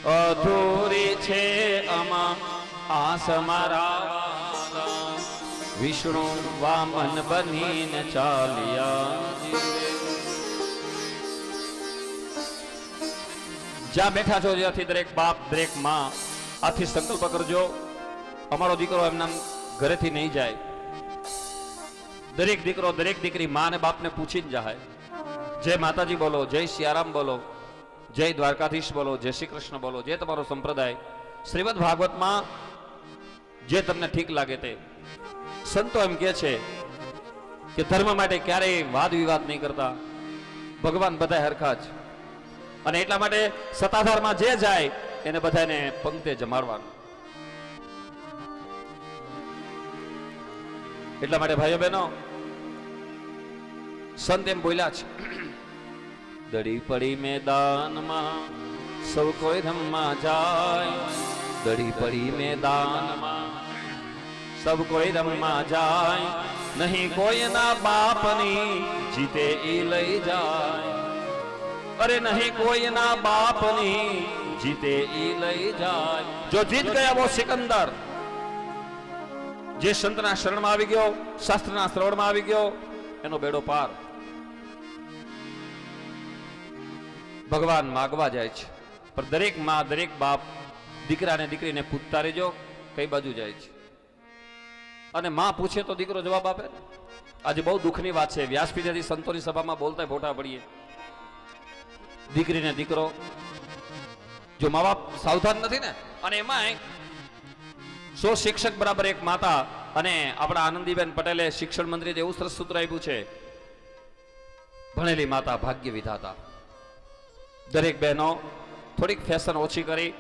અધૂરી છે આમાં આસ મારા વિષ્ણુ વામન બનીને ચાલ્યા. જ્યાં બેઠા છો જ્યાંથી દરેક બાપ દરેક માં આથી સંકલ્પ કરજો અમારો દીકરો એમના ઘરેથી નહીં જાય. દરેક દીકરો દરેક દીકરી માં અને બાપને પૂછીને જાય. જય માતાજી બોલો, જય સિયારામ બોલો, જય દ્વારકાધીશ બોલો, જય શ્રી કૃષ્ણ બોલો, જે તમારો સંપ્રદાય. શ્રીમદ ભાગવતમાં જે તમને ઠીક લાગે તે. સંતો એમ કે છે કે ધર્મ માટે ક્યારેય વાદ વિવાદ નહીં કરતા, ભગવાન બધા હરખા જ. અને એટલા માટે સત્તાધારમાં જે જાય એને બધાને પંક્તે જમાડવાનું. એટલા માટે ભાઈઓ બહેનો સંત એમ બોલ્યા છે, દડી પડી મેદાનમાં સૌ કોઈ રમવા જાય. દડી પડી મેદાનમાં સૌ કોઈ રમવા જાય. નહીં કોઈના બાપની જીતે ઈ લઈ જાય. અરે નહીં કોઈના બાપની જીતે ઈ લઈ જાય. જો જીત ગયા વો સિકંદર. જે સંતના શરણમાં આવી ગયો, શાસ્ત્રના શ્રવણમાં આવી ગયો, એનો બેડો પાર. ભગવાન માગવા જાય છે, પણ દરેક માં દરેક બાપ દીકરાને દીકરીને પૂછતા રહેજો કઈ બાજુ જાય છે. અને માં પૂછે તો દીકરો જવાબ આપે. આજે બહુ દુઃખની વાત છે, વ્યાસપીઠેથી સંતોની સભામાં બોલતા ફોટા પડીએ. દીકરીને દીકરો જો મા બાપ સાવધાન નથી ને, અને એમાં 100 શિક્ષક બરાબર એક માતા. અને આપણા આનંદીબેન પટેલે શિક્ષણ મંત્રી એવું સરસ સૂત્ર આપ્યું છે, ભણેલી માતા ભાગ્ય વિધાતા. દરેક બહેનો થોડીક ફેશન ઓછી કરી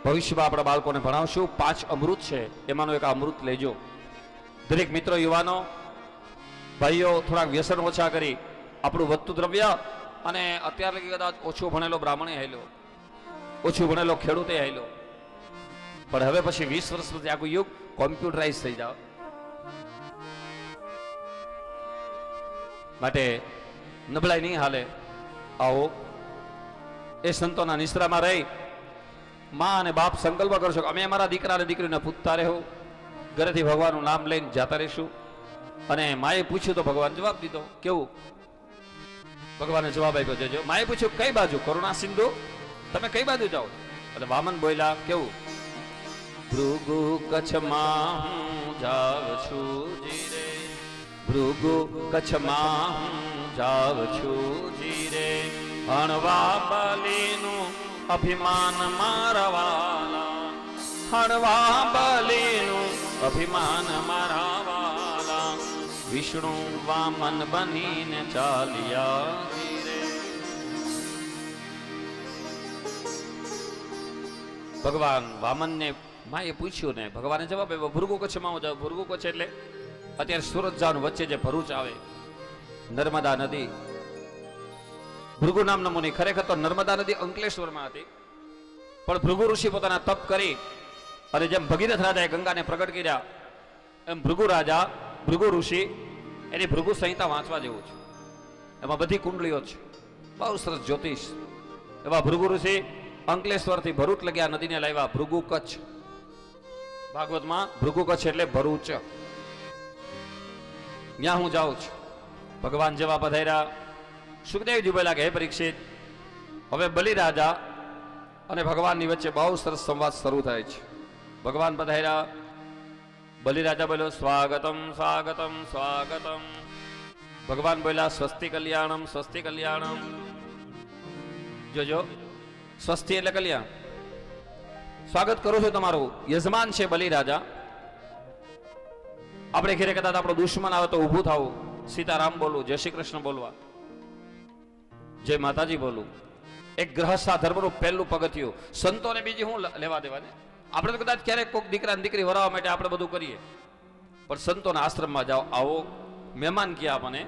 ભવિષ્યમાં આપણા બાળકોને ભણાવશું. 5 અમૃત છે, એમાંનું એક અમૃત લેજો. દરેક મિત્રો યુવાનો ભાઈઓ થોડાક વ્યસન ઓછા કરી આપણું વધતું દ્રવ્ય. અને અત્યારે કદાચ ઓછો ભણેલો બ્રાહ્મણે હાલ્યો, ઓછું ભણેલો ખેડૂતે હાલ્યો, પણ હવે પછી 20 વર્ષ પછી આખું યુગ કોમ્પ્યુટરાઇઝ થઈ જાવ. માટે નબળાઈ નહીં હાલે. આવો એ સંતોના નિશ્રામાં રહી માં અને બાપ સંકલ્પ કરશો કે અમે અમારા દીકરા અને દીકરીને પૂછતા રહેવું, ઘરેથી ભગવાનનું નામ લઈને જાતા રહીશું. અને માએ પૂછ્યું તો ભગવાન જવાબ દીધો. કેવું? ભગવાને જવાબ આપ્યો. જજો માએ પૂછ્યું કઈ બાજુ? કરુણા સિંધુ, તમે કઈ બાજુ જાઓ? એટલે વામન બોલ્યા કેવું? ભૃગુ કચ્છમાં હું જાઉં છું જીરે. ભૃગુ કચ્છમાં હું જાઉં છું જીરે. હણવા બલીનું અભિમાન મારા વાલા. હણવા બલીનું અભિમાન મારા વાલા. વિષ્ણુ વામન બનીને ચાલ્યા ધીરે. ભગવાન વામનને માએ પૂછ્યું ને ભગવાને જવાબ આપ્યો, ભૃગુ કચ્છમાં જાવ. ભૃગુ કચ્છ એટલે અત્યારે સુરત જવાનું વચ્ચે જે ભરૂચ આવે, નર્મદા નદી. ભૃગુ નામનો મુનિ, ખરેખર તો નર્મદા નદી અંકલેશ્વરમાં હતી, પણ ભૃગુ ઋષિ પોતાના તપ કરી અને જેમ ભગીરથ રાજાએ ગંગાને પ્રગટ કર્યા એમ ભૃગુ રાજા ભૃગુ ઋષિ એની ભૃગુ સંહિતા વાંચવા જેવું છે. એમાં બધી કુંડળીઓ છે, બહુ સરસ જ્યોતિષ. એવા ભૃગુ ઋષિ અંકલેશ્વરથી ભરૂચ લગ્યા નદીને લાવ્યા. ભૃગુ કચ્છ ભાગવતમાં ભૃગુ કચ્છ એટલે ભરૂચ. ત્યાં હું જાઉં છું. ભગવાન જેવા પધાર્યા. સુખદેવજી બોલ્યા કે હે પરીક્ષિત, હવે બલિ રાજા અને ભગવાનની વચ્ચે બહુ સરસ સંવાદ શરૂ થાય છે. ભગવાન પધાર્યા. બલિ રાજા બોલ્યો સ્વાગતમ સ્વાગતમ સ્વાગતમ. ભગવાન બોલ્યા સ્વસ્તિ કલ્યાણમ સ્વસ્તિ કલ્યાણમ. જોજો, સ્વસ્તિ એટલે કલ્યાણ. સ્વાગત કરું છું તમારું. યજમાન છે બલિ રાજા. આપણે ઘરે કદાચ આપણો દુશ્મન આવે તો ઊભું થવું, સીતારામ બોલવું, જય શ્રી કૃષ્ણ બોલવા, જય માતાજી બોલવું. એક ગ્રહસ્થા ધર્મનું પહેલું પગથિયું. સંતોને બીજી હું લેવા દેવાને. આપણે તો કદાચ ક્યારેક કોઈક દીકરા દીકરી વરાવવા માટે આપણે બધું કરીએ, પણ સંતોના આશ્રમમાં જાઓ. આવો મહેમાન ક્યાં મને.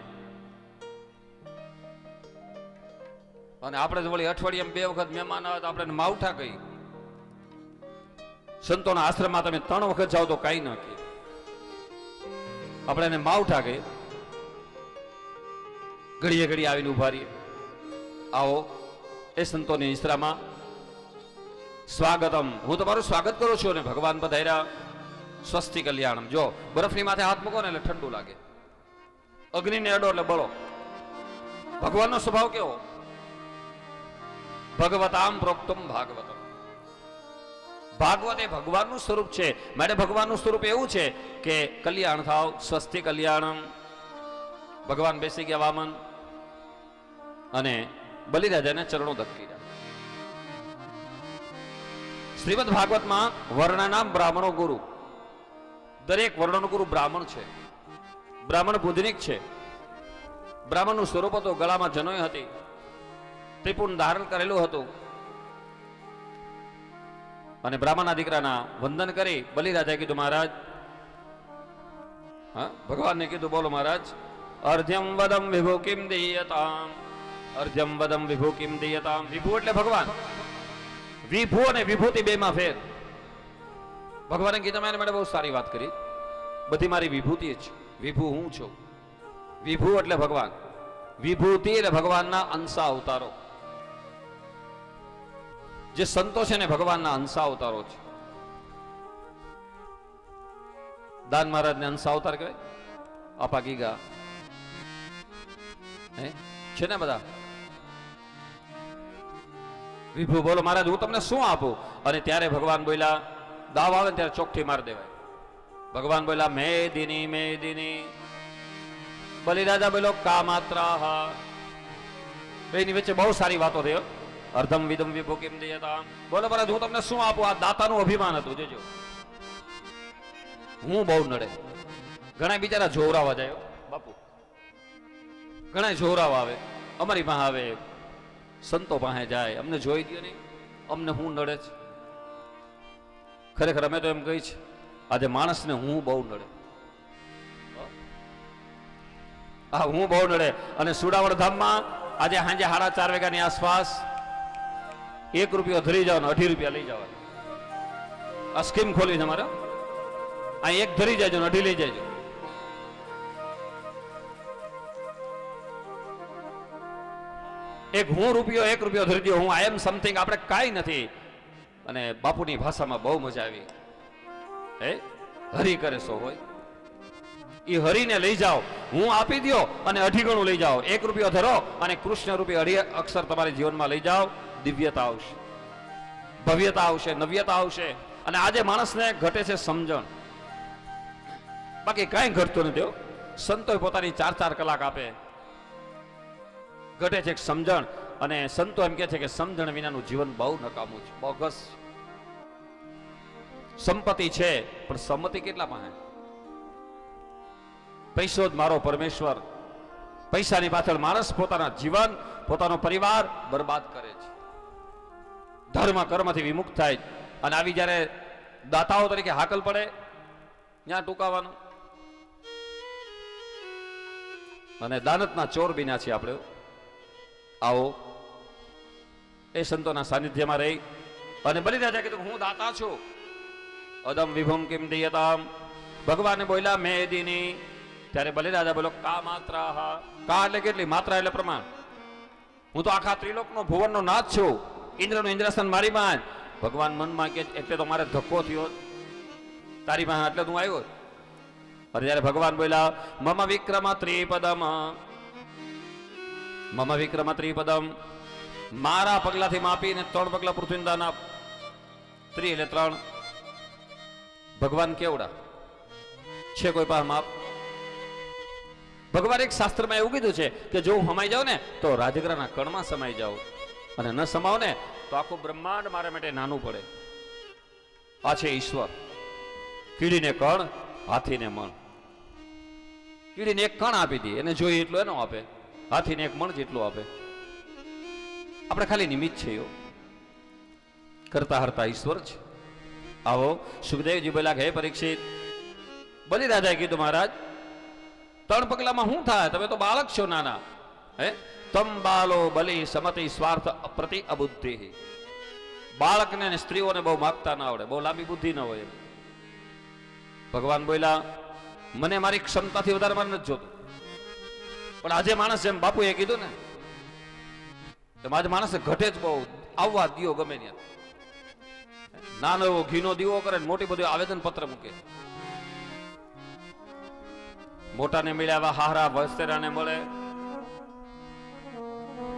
અને આપણે તો વળી અઠવાડિયામાં 2 વખત મહેમાન આવે તો આપણે માવઠા કહી. સંતોના આશ્રમમાં તમે 3 વખત જાઓ તો કાંઈ ન કહે. આપણે એને માવઠા કહી. ઘડીએ ઘડી આવીને ઉભા રહીએ. આવો એ સંતોની નિશ્રામાં સ્વાગતમ, હું તમારું સ્વાગત કરું છું. અને ભગવાન પધાર્યા. સ્વસ્તિ કલ્યાણમ. જો બરફની માથે હાથ મૂકો ને એટલે ઠંડુ લાગે, અગ્નિને અડો એટલે બળો. ભગવાનનો સ્વભાવ કેવો? ભગવતામ પ્રોક્તમ ભાગવતમ. ભાગવત એ ભગવાનનું સ્વરૂપ છે. માટે ભગવાનનું સ્વરૂપ એવું છે કે કલ્યાણ થાવ. સ્વસ્તિ કલ્યાણમ. ભગવાન બેસી ગયા વામન અને બલિરાજાને ચરણો ધક્કી. શ્રીમદ ભાગવતમાં વર્ણના બ્રાહ્મણો ગુરુ, દરેક વર્ણનો ગુરુ બ્રાહ્મણ છે. બ્રાહ્મણ પૂજનિક છે. બ્રાહ્મણનું સ્વરૂપ હતું, ગળામાં જનોઈ હતી, ત્રિપુંડ ધારણ કરેલું હતું. અને બ્રાહ્મણના દીકરાના વંદન કરી બલિરાજાએ કીધું, મહારાજ, હા, ભગવાનને કીધું, બોલો મહારાજ. અર્ધ્યમ વદમ વિભુ કિમ દીયતામ. અર્ધ્યમ વદમ વિભુ કિમ દીયતામ. વિભુ એટલે ભગવાન. વિભુ અને વિભૂતિ બે માં ફેર. ભગવાને કીધું, મેં માટે બહુ સારી વાત કરી, બધી મારી વિભૂતિ જ. વિભુ હું છું. વિભુ એટલે ભગવાન, વિભૂતિ એટલે ભગવાનના અંશા અવતારો. જે સંતો છે ને ભગવાનના અંશા અવતારો છે. દાન મહારાજ ને અંશા અવતાર કહેવાય. આપા ગીગા છે ને બધા. વિભુ, બોલો મહારાજ, હું તમને શું આપું? અને ત્યારે ભગવાન બોલ્યા, દાવ આવે ને ત્યારે ચોકથી મારી દેવાય. ભગવાન બોલ્યા, મેદિની મેદિની. બલિરાજા બોલો, કા માત્રા. બેની વચ્ચે બહુ સારી વાતો થઈ. અર્ધમ વિદમ વિભુ કિમ દીયતામ. બોલો મહારાજ, હું તમને શું આપું? આ દાતાનું અભિમાન હતું. જોજો, હું બહુ નડે. ઘણા બિચારા જોરાવા જાય બાપુ, ઘણા જોરાવા આવે. અમારી પાસે આવે, સંતો પાસે જાય, અમને જોઈ દો નહીં, અમને હું નડે છે. ખરેખર અમે તો એમ કહી છે, આજે માણસને હું બહુ નડે. હા, હું બહુ નડે. અને સુડાવડ ધામમાં આજે સાંજે 4:30 વાગ્યાની આસપાસ 1 રૂપિયો ધરી જાવ ને 18 રૂપિયા લઈ જવા. આ સ્કીમ ખોલી તમારે. આ 1 ધરી જાયજો ને 18 લઈ જાયજો. એક હું 1 રૂપિયો ધરી દો. હું આઈ એમ સમથિંગ. આપણે કાંઈ નથી. અને બાપુની ભાષામાં બહુ મજા આવી. હે, હરી કરે સો હોય. એ હરીને લઈ જાઓ, હું આપી દો અને 18 ગણું લઈ જાઓ. 1 રૂપિયો ધરો અને કૃષ્ણ રૂપી 18 અક્ષર તમારી જીવનમાં લઈ જાઓ. દિવ્યતા આવશે, ભવ્યતા આવશે, નવ્યતા આવશે. અને આજે માણસને ઘટે છે સમજણ, બાકી કાંઈ ઘટતું નથી. સંતો પોતાની 4-4 કલાક આપે. ઘટે છે સમજણ. અને સંતો એમ કે છે કે સમજણ વિનાનું જીવન બહુ નકામું છે, બોગસ. સંપત્તિ છે પણ સંમતિ કેટલા પાસે? પૈસો જ મારો પરમેશ્વર. પૈસાની પાછળ માણસ પોતાના જીવન, પોતાનો પરિવાર બરબાદ કરે છે. ધર્મ કર્મથી વિમુખ થાય. અને આવી જ્યારે દાતાઓ તરીકે હાકલ પડે, ત્યાં ટૂંકાવાનું. અને દાનતના ચોર બન્યા છીએ આપણે. આવો એ સંતોના સાનિધ્યમાં રહી અને બલિરાજા કીધું, હું દાતા છું. અદમ વિભુમ કિમ દીયતામ. ભગવાને બોલ્યા, મેદિની. ત્યારે બલિરાજા બોલો, કા માત્રા. કા એટલે કેટલી? માત્રા એટલે પ્રમાણ. હું તો આખા ત્રિલોકનો ભુવનનો નાથ છું. ઇન્દ્રનું ઇન્દ્રસન મારી માં. ભગવાન મનમાં કે એટલે તો મારે ધક્કો થયો તારી પાસે, એટલે હું આવ્યો. અને ત્યારે ભગવાન બોલ્યા, મમ વિક્રમ ત્રિપદમ. મમ વિક્રમ ત્રિપદમ. મારા પગલાથી માપીને 3 પગલા પૃથ્વીના દાન આપ. 3 એટલે 3. ભગવાન કેવડા છે? કોઈ પાસે માપ? ભગવાન એક શાસ્ત્રમાં એવું કીધું છે કે જો હું સમાઈ જાઉં ને તો રાજગરાના કણમાં સમાઈ જાઉં, અને ન સમાવ ને તો આખું બ્રહ્માંડ મારા માટે નાનું પડે. આ છે ઈશ્વર. કીડીને કણ, હાથીને મણ. કીડીને 1 કણ આપી દે, એને જોઈએ એટલું એનો આપે. હાથીને 1 મણ જેટલું આપે. આપણે ખાલી નિમિત્ત છે. કરતા હરતા ઈશ્વર છે. આવો સુખદેવજી બોલ્યા, હે પરીક્ષિત, બલિરાજાએ કીધું, મહારાજ 3 પગલામાં શું થાય? તમે તો બાળક છો નાના. હે, તમ બાલો બલિ સમતિ સ્વાર્થ પ્રતિ અબુદ્ધિ. બાળકને અને સ્ત્રીઓને બહુ માગતા ના આવડે, બહુ લાંબી બુદ્ધિ ન હોય. ભગવાન બોલ્યા, મને મારી ક્ષમતાથી વધારે મારે નથી જોતું. પણ આજે માણસ, જેમ બાપુએ કીધું ને, એમ આજે માણસ ઘટે જ બહુ. આવવા દિયો ગમે ત્યાં. નાનો એવો ઘીનો દીવો કરે, મોટી બધું આવેદન પત્ર મૂકે. મોટાને મળ્યા એવા હારા વસ્તેરાને મળે,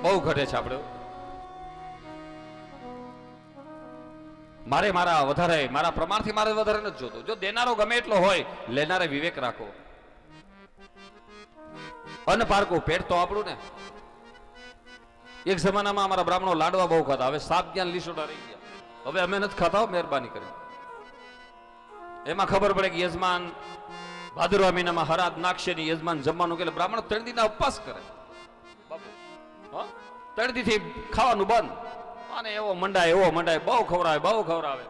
બહુ ઘટે છે આપણે. મારા વધારે, મારા પ્રમાણથી મારે વધારે નથી જોતો. જો દેનારો ગમે એટલો હોય, લેનારે વિવેક રાખો. અન્ન પારકું પેટ તો આપણું ને. એક જમાનામાં અમારા બ્રાહ્મણો લાડવા બહુ ખાતા, હવે સાપ જ્ઞાન લીસોડા રહી ગયા. હવે અમે નથી ખાતા, મહેરબાની કરી. એમાં ખબર પડે કે યજમાન ભાદરવા મહિનામાં હરાત નાખશે ને યજમાન જમવાનું કે બ્રાહ્મણ 3 દીના ઉપવાસ કરે. બાપુ 3 દીથી ખાવાનું બંધ. અને એવો મંડાય બહુ ખવડાવે.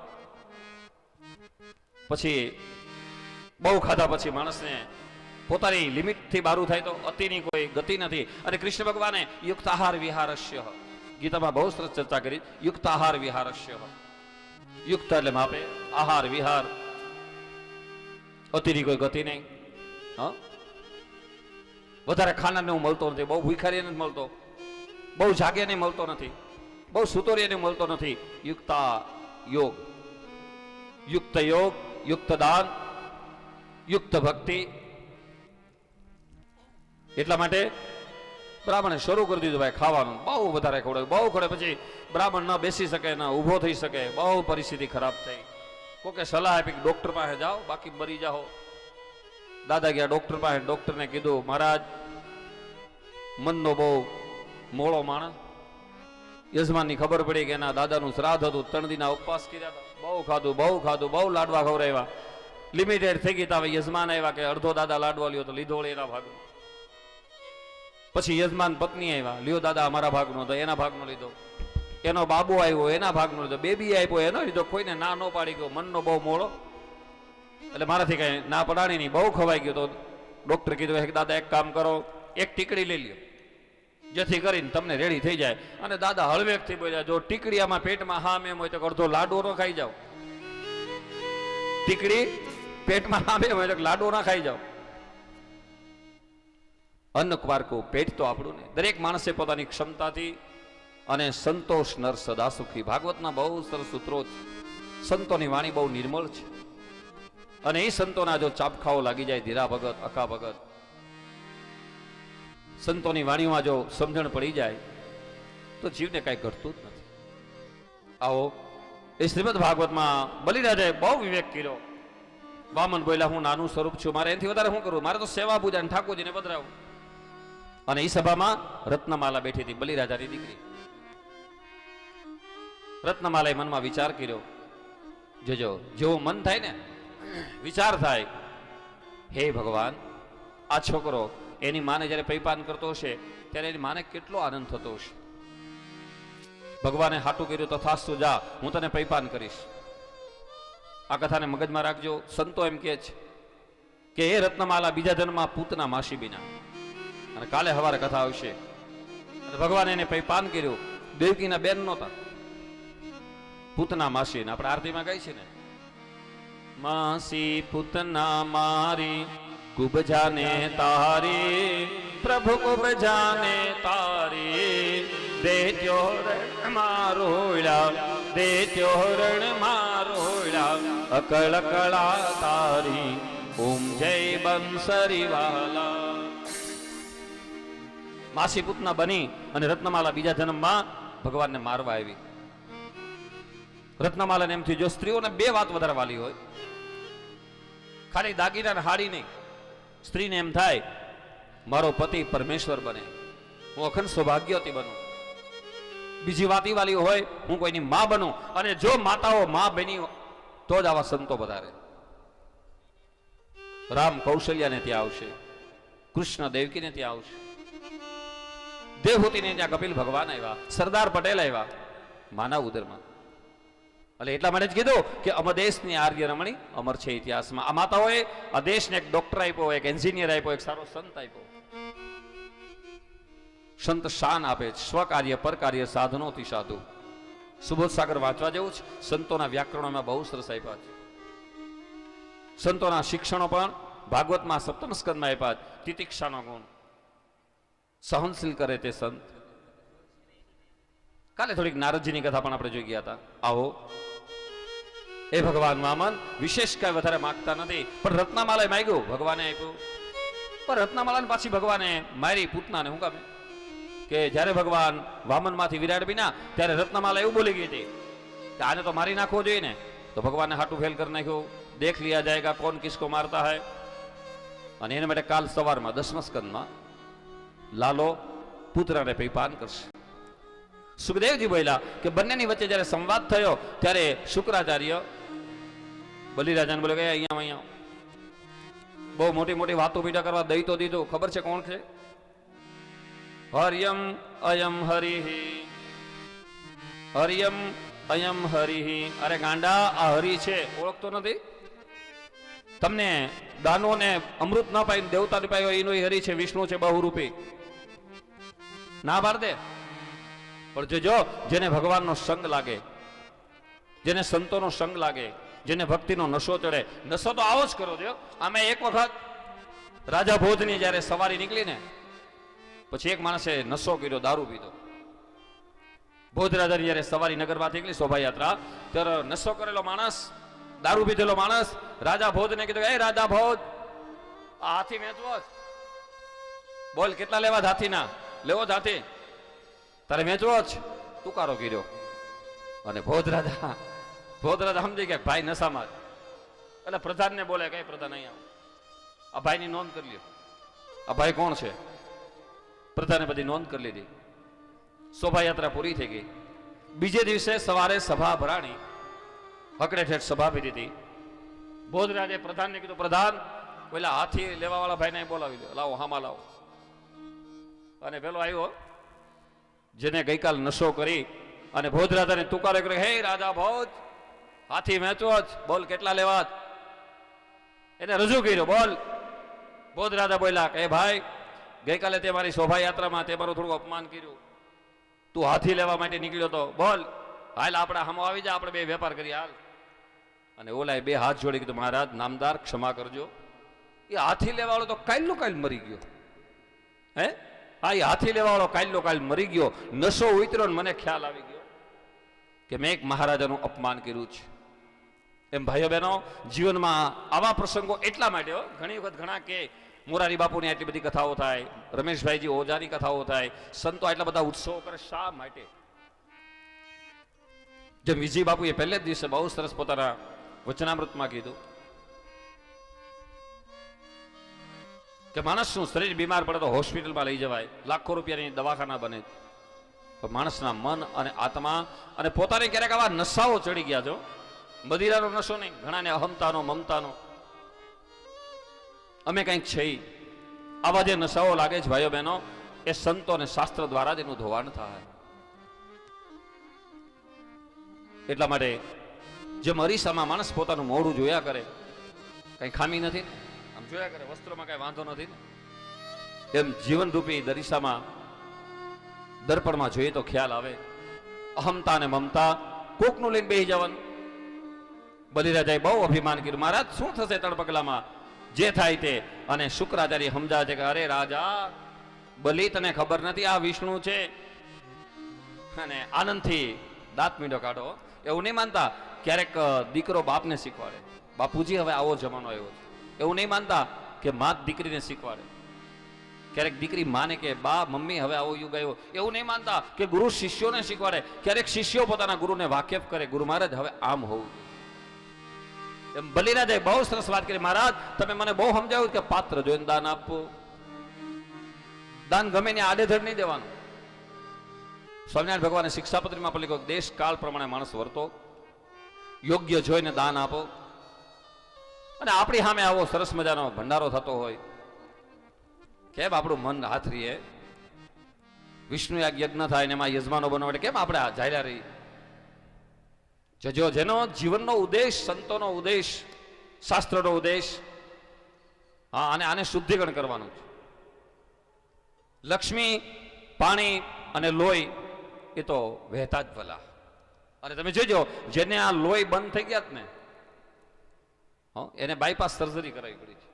પછી બહુ ખાધા પછી માણસને પોતાની લિમિટ થી બારું થાય તો અતિની કોઈ ગતિ નથી. અને કૃષ્ણ ભગવાને યુક્ત આહાર વિહારસ્ય, ગીતામાં બહુ સરસ ચર્ચા કરી. યુક્ત આહાર વિહારસ્ય, યુક્ત એટલે માપે, આહાર વિહાર, અતિની કોઈ ગતિ નહીં. વધારે ખાનારને મળતો નથી, બહુ ભૂખારીને મળતો, બહુ જાગ્યાને મળતો નથી, બહુ સુતોરીને મળતો નથી. યુક્ત યોગ, યુક્ત દાન, યુક્ત ભક્તિ. એટલા માટે બ્રાહ્મણે શરૂ કરી દીધું ભાઈ ખાવાનું. બહુ વધારે ખવડાવ્યું, બહુ ખવડે. પછી બ્રાહ્મણ ન બેસી શકે, ન ઊભો થઈ શકે, બહુ પરિસ્થિતિ ખરાબ થઈ. કોકે સલાહ આપી કે ડોક્ટર પાસે જાઓ, બાકી મરી જાઓ. દાદા ગયા ડોક્ટર પાસે. ડોક્ટરને કીધું મહારાજ, મનનો બહુ મોળો માણસ. યજમાનની ખબર પડી કે એના દાદાનું શ્રાદ્ધ હતું, 3 દીના ઉપવાસ કર્યા હતા. બહુ ખાધું, બહુ લાડવા ખવડાવ્યા. લિમિટેડ થઈ ગઈ. હવે યજમાન આવ્યા કે અડધો દાદા લાડવા લ્યો, તો લીધો એના ભાગનો. પછી યજમાન પત્ની આવ્યા, લ્યો દાદા અમારા ભાગનો, તો એના ભાગનો લીધો. એનો બાબુ આવ્યો, એના ભાગનો લીધો. બેબી આપ્યો, એનો લીધો. કોઈને ના ન પાડી ગયો, મનનો બહુ મોળો. એટલે મારાથી કઈ ના પડાણી નહીં, બહુ ખવાઈ ગયો. તો ડોક્ટર કીધું દાદા એક કામ કરો, એક ટીકડી લઈ લ્યો, જેથી કરીને તમને રેડી થઈ જાય. અને દાદા હળવેક થી બોલ્યા, જો ટીકડી આમાં પેટમાં હામ એમ હોય તો અડધો લાડવો ન ખાઈ જાવ. ટીકડી પેટમાં હામ એમ હોય તો લાડવો ના ખાઈ જાવ. અન્ન પારકું પેટ તો આપણું ને. દરેક માણસે પોતાની ક્ષમતાથી. અને સંતોષ નર સદા સુખી, ભાગવતના બહુ સરસ સૂત્રો છે. સંતોની વાણી બહુ નિર્મળ છે. અને એ સંતોના જો ચાપખાઓ લાગી જાય, ધીરા ભગત, અકા ભગત, સંતોની વાણીમાં જો સમજણ પડી જાય તો જીવને કઈ ઘટતું જ નથી. આવો એ શ્રીમદ ભાગવતમાં બલિરાજાએ બહુ વિવેક કર્યો. વામન બોલ્યા, હું નાનું સ્વરૂપ છું, મારે એનાથી વધારે શું કરવું? મારે તો સેવા પૂજા ને ઠાકોરજીને પધરાવું. અને એ સભામાં રત્નમાલા બેઠી હતી, બલિરાજાની દીકરી. રત્નમાલાએ મનમાં વિચાર કર્યો. જોજો, જેવો મન થાય ને વિચાર થાય. હે ભગવાન, આ છોકરો એની માને જયારે પૈપાન કરતો હશે ત્યારે એની માને કેટલો આનંદ થતો હશે. ભગવાને હાટું કર્યું, તથાસ્તુ, જા, હું તને પૈપાન કરીશ. આ કથાને મગજમાં રાખજો. સંતો એમ કે છે કે એ રત્નમાલા બીજા જન્મમાં પૂતના માસી બીના. અને કાલે સવારે કથા આવશે. અને ભગવાને એને પૈપાન કર્યું. દેવકીના બેન નહોતા, પૂતના માસી. આપણે આરતીમાં ગાય છે ને, માસી પૂતના મારી, કુબ જાને તારી, પ્રભુ કુબ જાને તારી, દેજો રણ મારોળા, દેજો રણ મારોળા, અકળ કળા તારી, ઓમ જય બંસરી વાલા. માસી પૂતના બની અને રત્નમાલા બીજા જન્મમાં ભગવાનને મારવા આવી. રત્નમાલાને એમ થયું, જો સ્ત્રીઓને 2 વાત વધારે વાલી હોય, ખાલી દાગીના હાડી નહીં, સ્ત્રીને એમ થાય મારો પતિ પરમેશ્વર બને, હું અખંડ સૌભાગ્યવતી બનું. બીજી વાત એ વાલી હોય, હું કોઈની માં બનું. અને જો માતાઓ માં બની તો જ આવા સંતો વધારે. રામ કૌશલ્યાને ત્યાં આવશે, કૃષ્ણ દેવકીને ત્યાં આવશે, દેવહૂતિને ત્યાં કપિલ ભગવાન આવ્યા, સરદાર પટેલ આવ્યા માના ઉદરમાં. એટલે એટલા માટે જ કીધું કે અમદેશની આર્ય રમણી અમર છે ઇતિહાસમાં. આ માતાઓએ આ દેશને એક ડોક્ટર આપ્યો, એક એન્જિનિયર આપ્યો, એક સારો સંત આપ્યો. સંત શાન આપે, સ્વકાર્ય પરકાર્ય સાધનોથી સાધુ. સુબોધ સાગર વાંચવા જેવું છે. સંતોના વ્યાકરણોમાં બહુ સરસ આપ્યા છે. સંતોના શિક્ષણો પણ ભાગવતમાં 7મ સ્કંદમાં આપ્યા. તિતિક્ષાનો ગુણ, સહનશીલ કરે તે સંત. કાલે થોડીક નારદજીની કથા પણ આપણે જોઈ ગયા હતા. આવો એ ભગવાન વામન વિશેષ કઈ વધારે માંગતા નથી, પણ રત્નમાલા માંગ્યું, ભગવાને આપ્યું. પણ રત્નમાલાને પાછી ભગવાને મારી પૂતનાને. હું કામે કે જ્યારે ભગવાન વામન માંથી વિરાટ બન્યા ત્યારે રત્નમાલા એવું બોલી ગઈ હતી કે આને તો મારી નાખવો જોઈએ ને. તો ભગવાનને હાટું ફેલ કરી નાખ્યું. દેખ લિયા જાયગા કોણ કિસકો મારતા હૈ. અને એના માટે કાલ સવારમાં 10મા સ્કંદમાં લાલો પુત્રને પાન કરશે. સુખદેવજી બોલ્યા કે બંનેની વચ્ચે જ્યારે સંવાદ થયો ત્યારે શુક્રાચાર્ય બલિરાજાને બોલે કે અહીંયા બહુ મોટી મોટી વાતો બીજા કરવા દઈ તો દીધું. ખબર છે કોણ છે? હરિયમ અયમ હરિહિ, હરિયમ અયમ હરિહિ. અરે ગાંડા, આ હરિ છે, ઓળખતો નથી? તમને દાનોને અમૃત ના પાઈ દેવતાને પાયો એનો હરિ છે, વિષ્ણુ છે બહુરૂપી. ના પાડ દે. પણ જોજો, જેને ભગવાનનો સંગ લાગે, જેને સંતોનો સંગ લાગે, જેને ભક્તિનો નશો ચડે, નશો તો આવો જ કરો દો. આમે એક વખત રાજા ભોજની જ્યારે સવારી નીકળી ને પછી એક માણસે નશો કર્યો, દારૂ પીધો. ભોજ રાજાની જ્યારે સવારી નગરમાંથી નીકળી શોભાયાત્રા, ત્યારે નશો કરેલો માણસ, દારૂ પીધેલો માણસ રાજા ભોજને કીધું, એ રાજા ભોજ, આ હાથી વેચવો જ. બોલ કેટલા લેવા હાથીના? લેવો જ હાથી, તારે વેચવો જ. તુકારો કર્યો. અને ભોજ રાજા સમજી ગયા ભાઈ નશામાં. એટલે પ્રધાનને બોલે, કઈ પ્રધાન અહીંયા આ ભાઈની નોંધ કરી લ્યો. આ ભાઈ કોણ છે? પ્રધાને બધી નોંધ કરી લીધી. શોભાયાત્રા પૂરી થઈ ગઈ. બીજે દિવસે સવારે સભા ભરાણી, હકડે ઠેઠ સભા પીધી હતી. ભોજરાજે પ્રધાનને કીધું, પ્રધાન પેલા હાથી લેવા વાળા ભાઈને બોલાવી દો, લાવો, હામાં લાવો. અને પેલો આવ્યો જેને ગઈકાલ નશો કરી અને ભોજરાજાને તુકારો કર્યો, હે રાજા ભોજ, હાથી વેચવો જ, બોલ કેટલા લેવા? એને રજૂ કર્યો, બોલ. ભોજરાજા બોલ્યા કે ભાઈ, ગઈકાલે તે મારી શોભાયાત્રામાં તે મારું થોડું અપમાન કર્યું, તું હાથી લેવા માટે નીકળ્યો તો, બોલ હાલ આપણે હમો આવી જા, આપણે બે વેપાર કરીએ, હાલ. અને ઓલાએ બે હાથ જોડી કીધું, મહારાજ નામદાર ક્ષમા કરજો, એ હાથી લેવાવાળો તો કાલનો કાલ મરી ગયો. હે, હા, એ હાથી લેવાવાળો કાલનો કાલ મરી ગયો. નશો ઉતર્યો ને મને ખ્યાલ આવી ગયો કે મેં એક મહારાજાનું અપમાન કર્યું છે. એમ ભાઈઓ બહેનો, જીવનમાં આવા પ્રસંગો એટલા માટે ઘણી વખત ઘણા કે મોરારી બાપુની આટલી બધી કથાઓ થાય, રમેશભાઈજી ઓઝાની કથાઓ થાય, સંતો આટલા બધા ઉત્સવો કરે, શા માટે? જેમ વિજય બાપુએ પહેલે જ દિવસે બહુ સરસ પોતાના વચનામૃતમાં કીધું કે માણસનું શરીર બીમાર પડે તો હોસ્પિટલમાં લઈ જવાય, લાખો રૂપિયાની દવાખાના બને, પણ માણસના મન અને આત્મા અને પોતાને ક્યારેક આવા નશાઓ ચડી ગયા છો. મદિરાનો નશો નહીં, ઘણાને અહમતાનો, મમતાનો, અમે કંઈક છે, આવા જે નશાઓ લાગે છે ભાઈઓ બહેનો, એ સંતો અને શાસ્ત્ર દ્વારા જ એનું ધોવાણ થાય. એટલા માટે જેમ અરીસામાં માણસ પોતાનું મોઢું જોયા કરે, કઈ ખામી નથી ને, આમ જોયા કરે, વસ્ત્રોમાં કઈ વાંધો નથી ને, એમ જીવન રૂપી દરીસામાં દર્પણમાં જોઈએ તો ખ્યાલ આવે. અહમતા અને મમતા કોકનું લઈને બેસી જવાનું. બલિરાજાએ બહુ અભિમાન કર્યું, મહારાજ શું થશે 3 પગલામાં, જે થાય તે. અને શુક્રાચાર્ય સમજાવે છે કે અરે રાજા બલિ, તને ખબર નથી આ વિષ્ણુ છે. અને આનંદથી દાંત મીંડો કાઢો. એવું નહીં માનતા ક્યારેક દીકરો બાપને શીખવાડે, બાપુજી હવે આવો જમાનો આવ્યો છે. એવું નહીં માનતા કે મા દીકરીને શીખવાડે, ક્યારેક દીકરી માને કે બા મમ્મી હવે આવો યુગ આવ્યો. એવું નહીં માનતા કે ગુરુ શિષ્યોને શીખવાડે, ક્યારેક શિષ્યો પોતાના ગુરુને વાકેફ કરે, ગુરુ મહારાજ હવે આમ હોવું. એમ બલિરાજે બહુ સરસ વાત કરી, મહારાજ તમે મને બહુ સમજાવ્યું કે પાત્ર જોઈને દાન આપવું, દાન ગમે ને આડેધડ નહીં દેવાનું. સ્વામિનારાયણ ભગવાને શિક્ષાપત્રીમાં પણ લખ્યું, દેશ કાળ પ્રમાણે માણસ વર્તો, યોગ્ય જોઈને દાન આપો. અને આપણી સામે આવો સરસ મજાનો ભંડારો થતો હોય, કેમ આપણું મન હાથ રહીએ? વિષ્ણુ યજ્ઞ થાય ને એમાં યજમાનો બનવા માટે કેમ આપણે જાયલા રહી? જો જેનો જીવનનો ઉદ્દેશ, સંતોનો ઉદ્દેશ, શાસ્ત્રનો ઉદ્દેશ, હા, અને આને શુદ્ધિકરણ કરવાનું છે. લક્ષ્મી, પાણી અને લોહી એ તો વહેતા જ ભલા. અને તમે જોજો, જેને આ લોહી બંધ થઈ ગયા ને, એને બાયપાસ સર્જરી કરાવી પડી છે.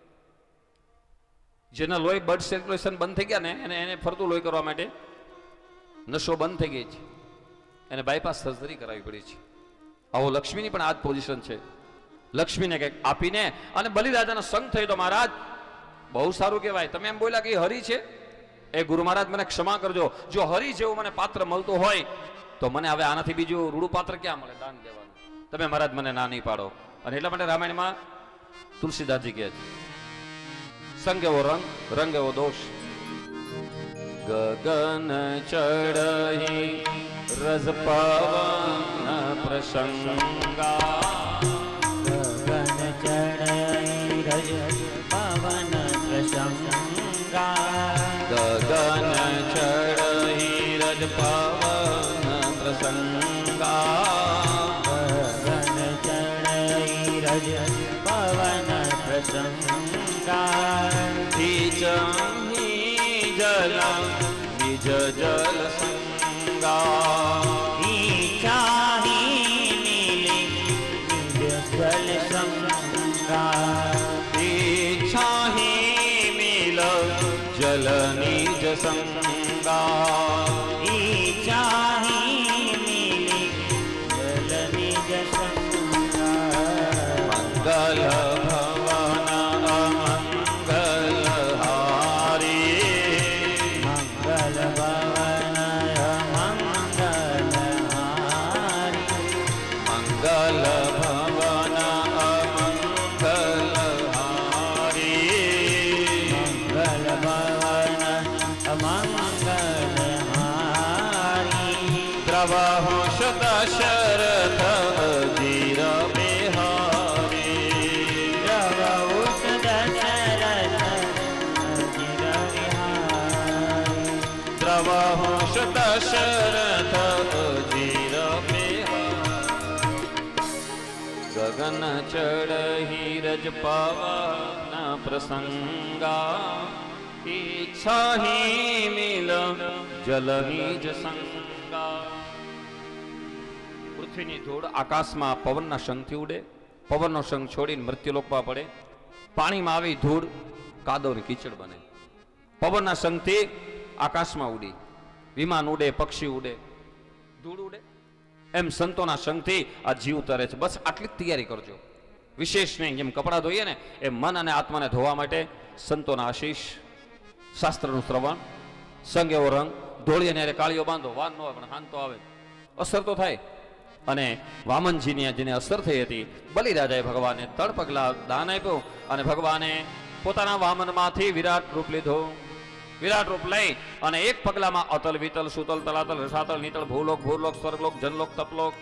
જેના લોહી બ્લડ સર્ક્યુલેશન બંધ થઈ ગયા ને, એને ફરતું લોહી કરવા માટે નસો બંધ થઈ ગઈ છે, એને બાયપાસ સર્જરી કરાવી પડી છે. આવો લક્ષ્મીની પણ આ જ પોઝિશન છે. લક્ષ્મીને કંઈક આપીને અને બલિરાજાનો સંગ થયો તો મહારાજ બહુ સારું કહેવાય. તમે એમ બોલ્યા કે હરિ છે, એ ગુરુ મહારાજ મને ક્ષમા કરજો, જો હરિ જેવું મને પાત્ર મળતું હોય તો મને હવે આનાથી બીજું રૂડું પાત્ર ક્યાં મળે દાન દેવાનું. તમે મહારાજ મને ના નહીં પાડો. અને એટલા માટે રામાયણમાં તુલસીદાસજી કહે છે, સંગ એવો રંગ, રંગ એવો દોષ. ગગન ચડહી રજ પવન પ્રસંગા, ગગન ચડહી રજ પવન પ્રસંગા, ગગન ચડહી રજ પવન પ્રસંગા, ગગન ચડહી રજ પવન પ્રસંગા, ખીચહી જલ નિજ જલ સંગા, ઈચ્છાહી મિલી નિજ જલ સંગા, ઈચ્છાહી મિલ જલ નિજ સંગા, ઈચ્છાહી મિલી જલ નિજ સંગા, મંગલ ભવન અમંગલ હારી, મંગલ ભવન મંગલ હારી, મંગલ ભવન અમંગલ હારી, મંગલ ભવન મંગલ હારી, દ્રવહુષ દશરથ અજીર બિહારી, દ્રવહુષ દશરથ અજીર બિહારી, દ્રવહુષ દશરથ અજીર બિહારી, ગગન ચડહી રજ પવન પ્રસંગા, ઈચ્છાહી મિલ જલહી જ સંગા. પૃથ્વીની ધૂળ આકાશમાં પવનના સંગથી ઉડે, પવનનો સંગ છોડીને મૃત્યુલોકમાં પડે, પાણીમાં આવી ધૂળ કાદવની કીચડ બને. પવનના સંગથી આકાશમાં ઉડી, વિમાન ઉડે, પક્ષી ઉડે, ધૂળ ઉડે. એમ સંતોના સંગથી આ જીવ તરે છે. બસ આટલી જ તૈયારી કરજો, વિશેષ નહીં. જેમ કપડાં ધોઈએ ને એમ મન અને આત્માને ધોવા માટે સંતોના આશીષ, શાસ્ત્રનું શ્રવણ, સંગ એવો રંગ, ધોળીએ ને કાળીઓ બાંધો, વાન ન હોય પણ હાંતો આવે, અસર તો થાય. અને વામનજીની જેને અસર થઈ હતી, બલિરાજાએ ભગવાને 3 પગલા દાન આપ્યું અને ભગવાને પોતાના વામનમાંથી વિરાટ રૂપ લીધું. વિરાટ રૂપ લઈ અને એક પગલામાં અતલ વિતલ સુતલ તલાતલ રસાતલ નીતળ ભૂલોક ભૂરલોક સ્વર્ગલોક જનલોક તપલોક,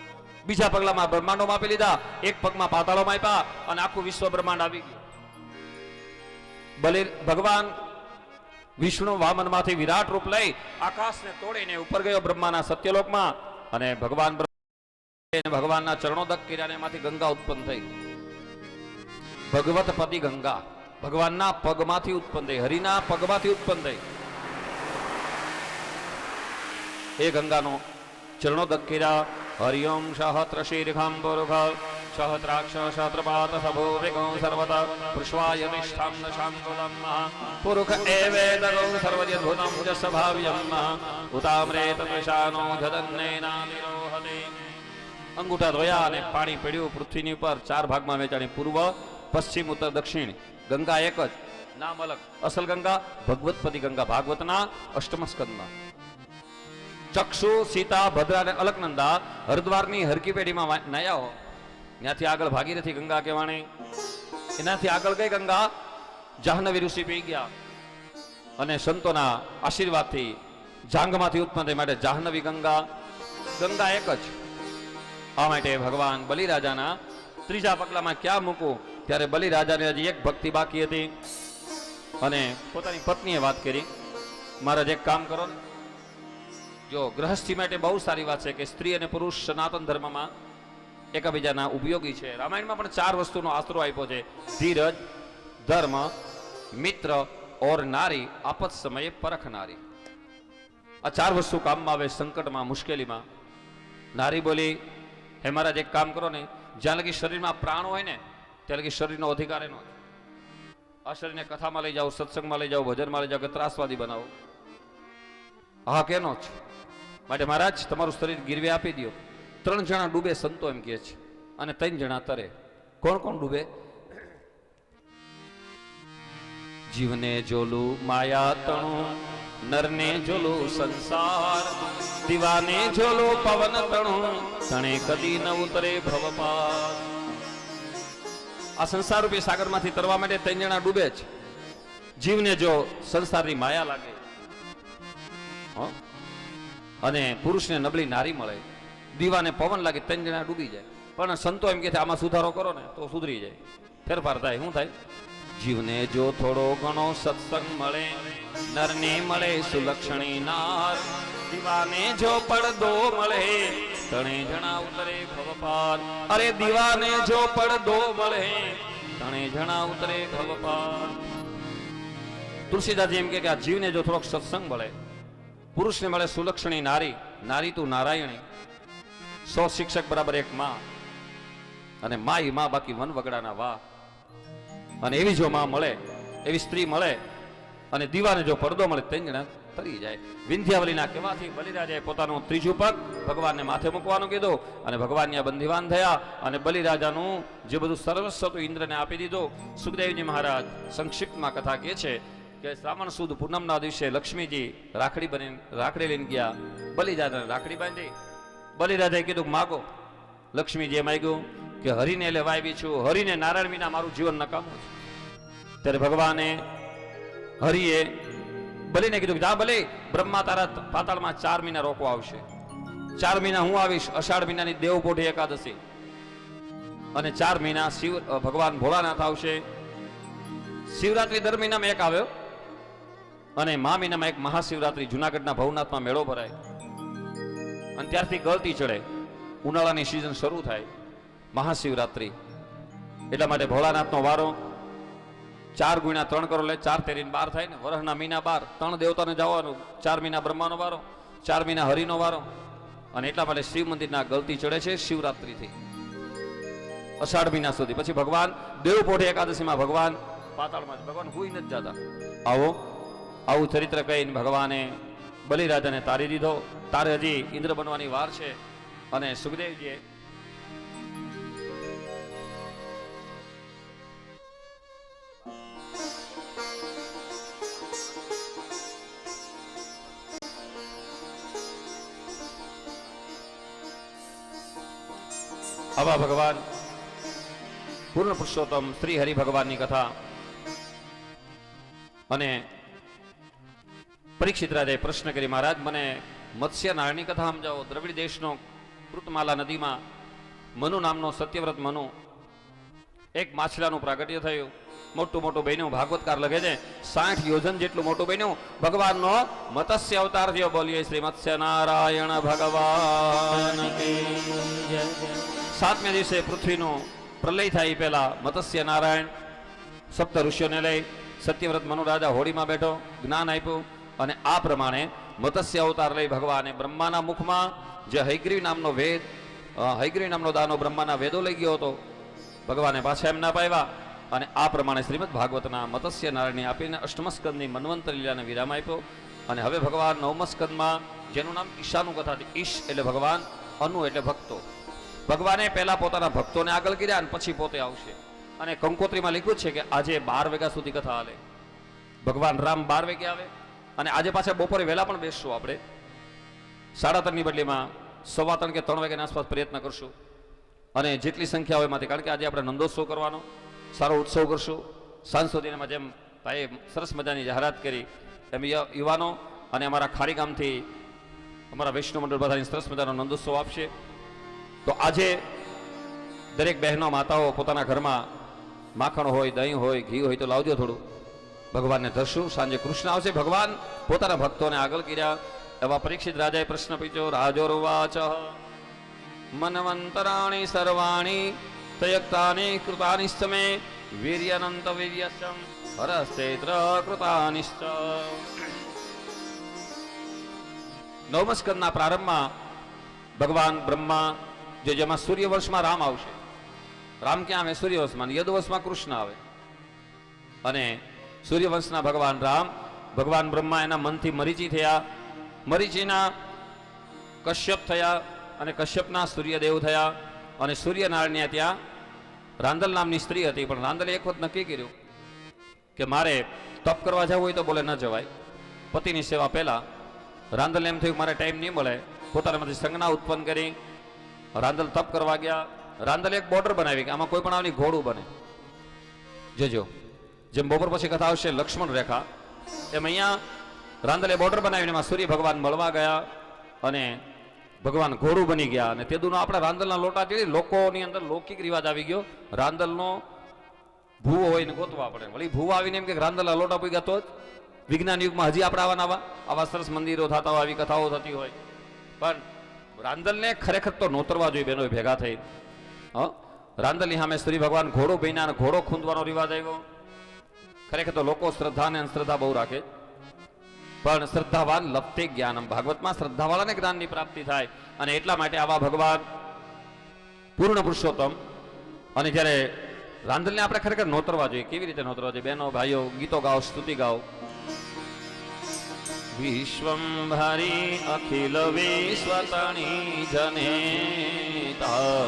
બીજા પગલામાં બ્રહ્માંડો માપી લીધા, એક પગમાં પાતાળો માપ્યા અને આખું વિશ્વ બ્રહ્માંડ આવી ગયું. ભગવાન વિષ્ણુ વામનમાંથી વિરાટ રૂપ લઈ આકાશને તોડીને ઉપર ગયો બ્રહ્માના સત્યલોકમાં અને ભગવાનના ચરણોદક કર્યા, એમાંથી ગંગા ઉત્પન્ન થઈ. ભગવત પતિ ગંગા ભગવાનના પગમાંથી ઉત્પન્ન થઈ, હરિના પગમાંથી ઉત્પન્ન થઈ. એ ગંગાનો ચરણોદક કર્યા. હરિઓમ સહસ્ર શીર્ઘાંબુરુઘ સહસ્રાક્ષ સહસ્રપાત સભો વિગો સર્વત પુષ્વાય નિષ્ઠામ શાંગુલમ પુરુખ એવેદગો સર્વજ્યદ્ભુતમ જસભાવ્યમ ઉતામ્રેત ત્વશાનો જદન્નેનાનિરોહતે. અંગૂઠા ધોયા અને પાણી પડ્યું પૃથ્વીની ઉપર. 4 ભાગમાં વેચાણી, પૂર્વ, પશ્ચિમ, ઉત્તર, દક્ષિણ. ગંગા એક જ, નામ અલગ. અસલ ગંગા ભગવતપતિ ગંગા, ભાગવતના 8મ સ્કંદમાં. ચક્ષુ, સીતા, ભદ્રા અને અલકનંદા હરિદ્વારની હરકી પેઢીમાં નાયા હો. ત્યાંથી આગળ ભાગીરથી ગંગા કહેવાણી. એનાથી આગળ કઈ ગંગા? જાહ્નવી ઋષિ પી ગયા અને સંતોના આશીર્વાદથી જાંગમાંથી ઉત્પન્ન થઈ માટે જાહ્નવી ગંગા. ગંગા એક જ. આ માટે ભગવાન બલિરાજાના 3જા પગલામાં ક્યાં મૂકવું ત્યારે બલિરાજાને હજી એક ભક્તિ બાકી હતી અને પોતાની પત્નીએ વાત કરી, મહારાજ એક કામ કરો ને. જો ગૃહસ્થી માટે બહુ સારી વાત છે કે સ્ત્રી અને પુરુષ સનાતન ધર્મમાં એકબીજાના ઉપયોગી છે. રામાયણમાં પણ 4 વસ્તુનો આશરો આપ્યો છે: ધીરજ, ધર્મ, મિત્ર ઓર નારી, આપત સમયે પરખનારી. આ 4 વસ્તુ કામમાં આવે સંકટમાં, મુશ્કેલીમાં. નારી બોલી, હે મહારાજ એક કામ કરો ને, જ્યાં લગી શરીરમાં પ્રાણ હોય ને ત્યાં લગી શરીરનો અધિકાર એનો. આ શરીરને કથામાં લઈ જાઓ, સત્સંગમાં લઈ જાઓ, ભજનમાં લઈ જાઓ કે ત્રાસવાદી બનાવો, હા કેનો જ. માટે મહારાજ તમારું શરીર ગીરવે આપી દો. 3 જણા ડૂબે સંતો એમ કહે છે. અને 3 જણા તરે. કોણ કોણ ડૂબે? જીવને જોલું માયા તણું, નરને જોલું સંસાર, દીવાને જોલું પવન તણું, તણે કદી ન ઉતરે ભવપાર. આ સંસાર રૂપી સાગરમાંથી તરવા માટે 3 જણા ડૂબે છે. જીવને જો સંસારની માયા લાગે અને પુરુષને નબળી નારી મળે, દીવાને પવન લાગે, 3 જણા ડૂબી જાય. પણ સંતો એમ કે આમાં સુધારો કરો ને તો સુધરી જાય, ફેરફાર થાય. શું થાય? જીવને જો થોડો ઘણો સત્સંગ મળે, નરને મળે સુલક્ષણી નાર, દીવાને જો પડદો મળે, તણે જણા ઉતરે ભવપાર. અરે દીવાને જો પડદો મળે, તણે જણા ઉતરે ભવપાર. તુલસીદાસજી એમ કે આ જીવને જો થોડોક સત્સંગ મળે, પુરુષને મળે સુલક્ષણી નારી, નારી તું નારાયણી, 100 શિક્ષક બરાબર 1 માં, અને માઈ માં બાકી વન વગડાના વાહ. અને એવી જો માં મળે, એવી સ્ત્રી મળે, અને દીવાને જો પડદો મળે, 3 જણા તરી જાય. વિંધ્યાવલીના કહેવાથી બલિરાજાએ પોતાનું 3જું પગ ભગવાનને માથે મૂકવાનું કીધું, અને ભગવાન ત્યાં બંધીવાન થયા, અને બલિરાજાનું જે બધું સર્વસ્વ હતું ઇન્દ્રને આપી દીધું. સુખદેવજી મહારાજ સંક્ષિપ્તમાં કથા કહે છે કે શ્રાવણ સુદ પૂનમના દિવસે લક્ષ્મીજી રાખડી લઈને ગયા, બલિરાજાને રાખડી બાંધી. બલિરાજાએ કીધું માગો. લક્ષ્મીજીએ માગ્યું કે હરિને લેવા આવી છું, હરિને નારાયણ વિના મારું જીવન નકામું છે. ત્યારે ભગવાને હરિએ બલિને કીધું કે જા બલિ, બ્રહ્મા તારા પાતાળમાં 4 મહિના રોકવા આવશે. 4 મહિના હું આવીશ, અષાઢ મહિનાની દેવપોઢી એકાદશી, અને 4 મહિના શિવ ભગવાન ભોળાનાથ આવશે. શિવરાત્રી દર મહિનામાં એક આવ્યો, અને મા મહિનામાં એક મહાશિવરાત્રી જુનાગઢના ભવનાથમાં મેળો ભરાય, અને ત્યારથી ગળતી ચડે. ઉનાળાની સિઝન શરૂ થાય, મહાશિવરાત્રી. એટલા માટે ભોળાનાથનો વારો 4 ગુણ્યા 3 કરો એટલે 4 તેરીને 12 થાય ને. વરહના મહિના 12, 3 દેવતાને જવાનું. 4 મહિના બ્રહ્માનો વારો, 4 મહિના હરિનો વારો, અને એટલા માટે શિવ મંદિરના ગળતી ચડે છે શિવરાત્રીથી અષાઢ મહિના સુધી. પછી ભગવાન દેવપોઢી એકાદશીમાં ભગવાન પાતાળમાં, ભગવાન હુઈ નથી જતા. આવું ચરિત્ર કહીને ભગવાને બલિરાજાને તારી દીધો. તારે હજી ઇન્દ્ર બનવાની વાર છે. અને સુખદેવજીએ આવા ભગવાન પૂર્ણ પુરુષોત્તમ શ્રી હરિ ભગવાનની કથા. અને પરીક્ષિત રાજાએ પ્રશ્ન કરી, મહારાજ મને મત્સ્ય નારાયણની કથા સમજાવો. દ્રવિડ દેશનો કૃતમાલા નદીમાં મનુ નામનો સત્યવ્રત મનુ, એક માછલાનું પ્રાગટ્ય થયું. મોટું મોટું બન્યું. ભાગવતકાર લખે છે 60 યોજન જેટલું મોટું બન્યું. ભગવાનનો મત્સ્ય અવતાર થયો. બોલીએ શ્રી મત્સ્ય નારાયણ ભગવાન. 7મે દિવસે પૃથ્વીનો પ્રલય થાય પહેલા મત્સ્ય નારાયણ સપ્ત ઋષિઓને લઈ સત્યવ્રત મનુ રાજા હોડીમાં બેઠો, જ્ઞાન આપ્યું, અને આ પ્રમાણે મત્સ્ય અવતાર લઈ ભગવાને બ્રહ્માના મુખમાં જે હયગ્રીવ નામનો વેદ, હયગ્રીવ નામનો દાનો બ્રહ્માના વેદો લઈ ગયો હતો, ભગવાને પાછા એમ ના પાવ્યા. અને આ પ્રમાણે શ્રીમદ ભાગવતના મત્સ્ય નારાયણને આપીને 8મ સ્કંદની મન્વંતર લીલાને વિરામ આપ્યો. અને હવે ભગવાન 9મ સ્કંદમાં, જેનું નામ ઈશાનું કથા છે, ઈશ એટલે ભગવાન, અનુ એટલે ભક્તો. ભગવાને પહેલા પોતાના ભક્તોને આગળ કર્યા અને પછી પોતે આવશે. અને કંકોત્રીમાં લખ્યું છે કે આજે 12 વાગ્યા સુધી કથા હાલે. ભગવાન રામ 12 વાગે આવે, અને આજે પાછા બપોરે વહેલા પણ બેસશું. આપણે 3:30ની બદલીમાં 3:15 કે 3 વાગ્યાની આસપાસ પ્રયત્ન કરશું. અને જેટલી સંખ્યા હોય એમાંથી, કારણ કે આજે આપણે નંદોત્સવ કરવાનો, સારો ઉત્સવ કરશું. સાંજ સુધીમાં જેમ ભાઈએ સરસ મજાની જાહેરાત કરી એમ યુવાનો અને અમારા ખારી ગામથી અમારા વૈષ્ણવ મંડળ બધાની સરસ મજાનો નંદોત્સવ આપશે. તો આજે દરેક બહેનો માતાઓ પોતાના ઘરમાં માખણ હોય, દહીં હોય, ઘી હોય તો લાવજો થોડું. ભગવાનને ધરશું. સાંજે કૃષ્ણ આવશે. ભગવાન પોતાના ભક્તોને આગળ કર્યા. એવા પરીક્ષિત રાજાએ પ્રશ્ન પૂછ્યો. રાજોર્વાચ મનવંતરાણી સર્વાણી તયક્તાની કૃતાનિશ્ચમે વીર્યનંત વીર્યસમ હરસ્તેત્ર કૃતાનિશ્ચ. 9મ સ્કંદના પ્રારંભમાં ભગવાન બ્રહ્મા, જેમાં સૂર્યવંશમાં રામ આવશે. રામ ક્યાં આવે? સૂર્યવંશમાં. યદુવંશમાં કૃષ્ણ આવે. અને સૂર્યવંશના ભગવાન રામ, ભગવાન બ્રહ્મા એના મનથી મરીચી થયા, મરીચીના કશ્યપ થયા, અને કશ્યપના સૂર્યદેવ થયા, અને સૂર્યનારાયણને ત્યાં રાંદલ નામની સ્ત્રી હતી, પણ રાંદલે એક વખત નક્કી કર્યું કે મારે તપ કરવા જવું હોય તો બોલે ન જવાય. પતિની સેવા પહેલા રાંદલને એમ થયું મારે ટાઈમ નહીં મળે, પોતાનામાંથી સંજ્ઞા ઉત્પન્ન કરી રાંદલ તપ કરવા ગયા. રાંદલે એક બોર્ડર બનાવી કે આમાં કોઈ પણ આવની ઘોડું બને. જોજો જેમ બપોર પછી કથા આવશે લક્ષ્મણ રેખા, એમ અહીંયા રાંદલે બોર્ડર બનાવીને એમાં સૂર્ય ભગવાન મળવા ગયા અને ભગવાન ઘોડું બની ગયા. અને તે દુનો આપણા રાંદલના લોટા જેવી લોકોની અંદર લૌકિક રિવાજ આવી ગયો, રાંદલનો ભૂવો હોય ને ગોતવા પડે. વળી ભૂવા આવીને એમ કે રાંદલના લોટા પૂગ્યા તો જ વિજ્ઞાન યુગમાં હજી આપણે આવા સરસ મંદિરો થતા હોય, આવી કથાઓ થતી હોય. પણ રાંદલને ખરેખર તો નોતરવા જોઈએ બહેનો ભેગા થઈ. રાંદલની સામે સૂર્ય ભગવાન ઘોડો બન્યા અને ઘોડો ખૂંદવાનો રિવાજ આવ્યો. ખરેખર તો લોકો શ્રદ્ધા અને અંધશ્રદ્ધા બહુ રાખે, પણ શ્રદ્ધાવાન લપતે જ્ઞાનમ, ભાગવતમાં શ્રદ્ધાવાળાને જ્ઞાનની પ્રાપ્તિ થાય. અને એટલા માટે આવા ભગવાન પૂર્ણ પુરુષોત્તમ. અને જ્યારે રાંદલને આપણે ખરેખર નોતરવા જોઈએ. કેવી રીતે નોતરવા જોઈએ? બહેનો ભાઈઓ, ગીતો ગાઓ, સ્તુતિ ગાઓ. વિશ્વંભરી અખિલ વિશ્વતણી જનેતા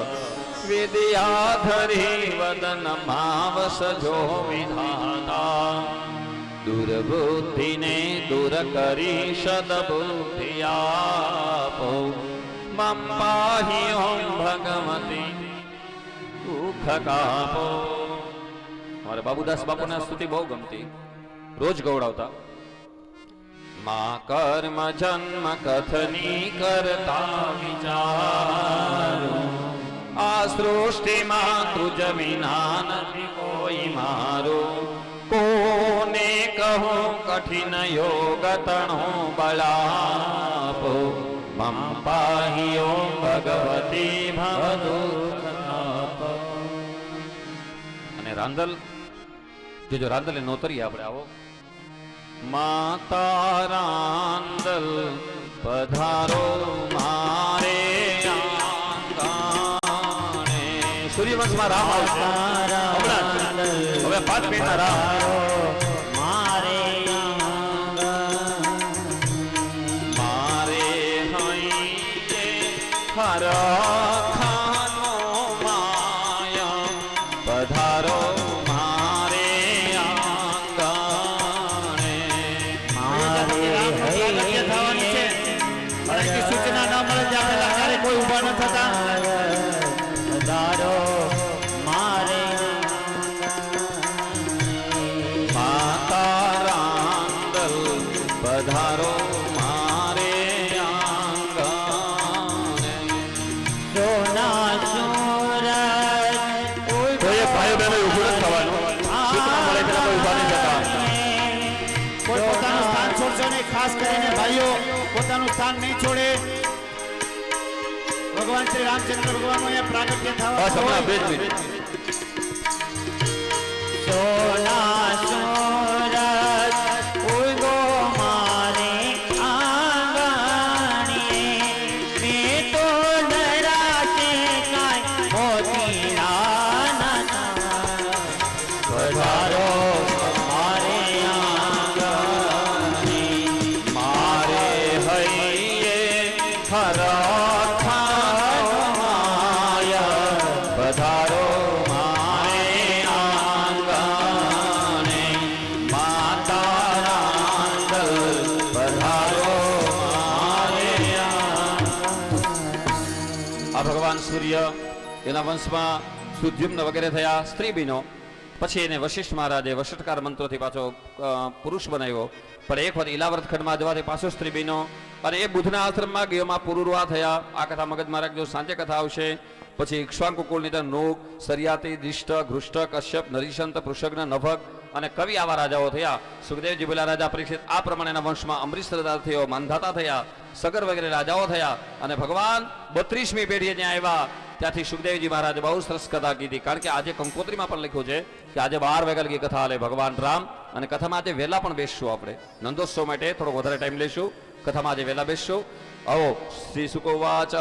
વિદ્યાધરી વદન માવસજો વિધાતા દુર્બુદ્ધિને દૂર કરી સદબુદ્ધિ આપો મમ પાહી ઓમ ભગવતી દુઃખ કાપો. મારે બાબુદાસ બાપુને સ્તુતિ બહુ ગમતી, રોજ ગૌડાવતા. મા કર્મ જન્મ કથની કરતા વિચારો આ સૃષ્ટિમાં તુજ વિના નથી કોઈ મારો. કોને કહો કઠિન યોગ તણો બળાપો મમ પાહી ઓમ ભગવતી ભવદુઃખ કાપો. અને રાંદલ જો રાંદલે નોતરી આપણે આવો. માતા રાંદલ પધારો મારે આંગણે. સૂર્યવંશમાં રામ આવશે. હવે 5 મિનિટના રામ મારે મારે હૈયે હરખાનો માયા પધારો મારે આંગણે. સૂચના ન મળે ત્યારે લાચારે કોઈ ઊભા ન થતા. પધારો મારે માતા રાંદલ પધારો મારે આંગણે. સોના સુરજ કોઈ ભાઈઓ બહેનો ઊભું નથી થવાનું. સૂચના મળે ત્યારે કોઈ ઊભા નહીં થતા. કોઈ પોતાનું સ્થાન છોડશો નહીં. ખાસ કરીને ભાઈઓ પોતાનું સ્થાન નહીં છોડે. ભગવાન શ્રી રામચંદ્ર ભગવાનનું અહીંયા પ્રાગટ્ય બસ હમણાં 2 જ મિનિટ. સોના સુરજ ઉગો મારે આંગણે મેં તો ડરાશે કાંઈ મોતીના નાના. પધારો મારે આંગણે મારે હૈયે હરખાનો માયા પધારો મારે આંગણે. માતા રાંદલ પધારો મારે આ ભગવાન સૂર્ય એના વંશમાં સુદ્યુમ્ન વગેરે થયા સ્ત્રી બન્યો. પછી એને વશિષ્ઠ મહારાજે વશટકાર મંત્રોથી પાછો પુરુષ બનાવ્યો. પણ એક વખત ઇલાવર્ત ખંડમાં જવાથી પાછો સ્ત્રી બન્યો અને એ બુધના આશ્રમમાં ગયોમાં પુરુરવા થયા. આ કથા મગજમાં રાખજો, સાંજે કથા આવશે. પછી ઇક્ષ્વાકુ કુળની અંદર નોગ, સરિયાતી, દિષ્ટ, ઘૃષ્ટ, કશ્યપ, નરિશંત, પૃષગ્ન, નભક અને કવિ આવા રાજાઓ થયા. સુખદેવજી બોલ્યા રાજા પરીક્ષિત આ પ્રમાણેના વંશમાં અમરીશ સરદાર થયો, માંધાતા થયા, સગર વગેરે રાજાઓ થયા. અને ભગવાન 32મી પેઢીએ જ્યાં આવ્યા ત્યાંથી સુખદેવજી મહારાજે બહુ સરસ કથા કીધી. કારણ કે આજે કંકોત્રીમાં પણ લખ્યું છે કે આજે 12 વાગ્યા લગી કથા હાલે ભગવાન રામ. અને કથામાં આજે વહેલા પણ બેસશું. આપણે નંદોત્સવ માટે થોડો વધારે ટાઈમ લઈશું. કથામાં આજે વહેલા બેસશું. આવો શ્રી સુકોવાચ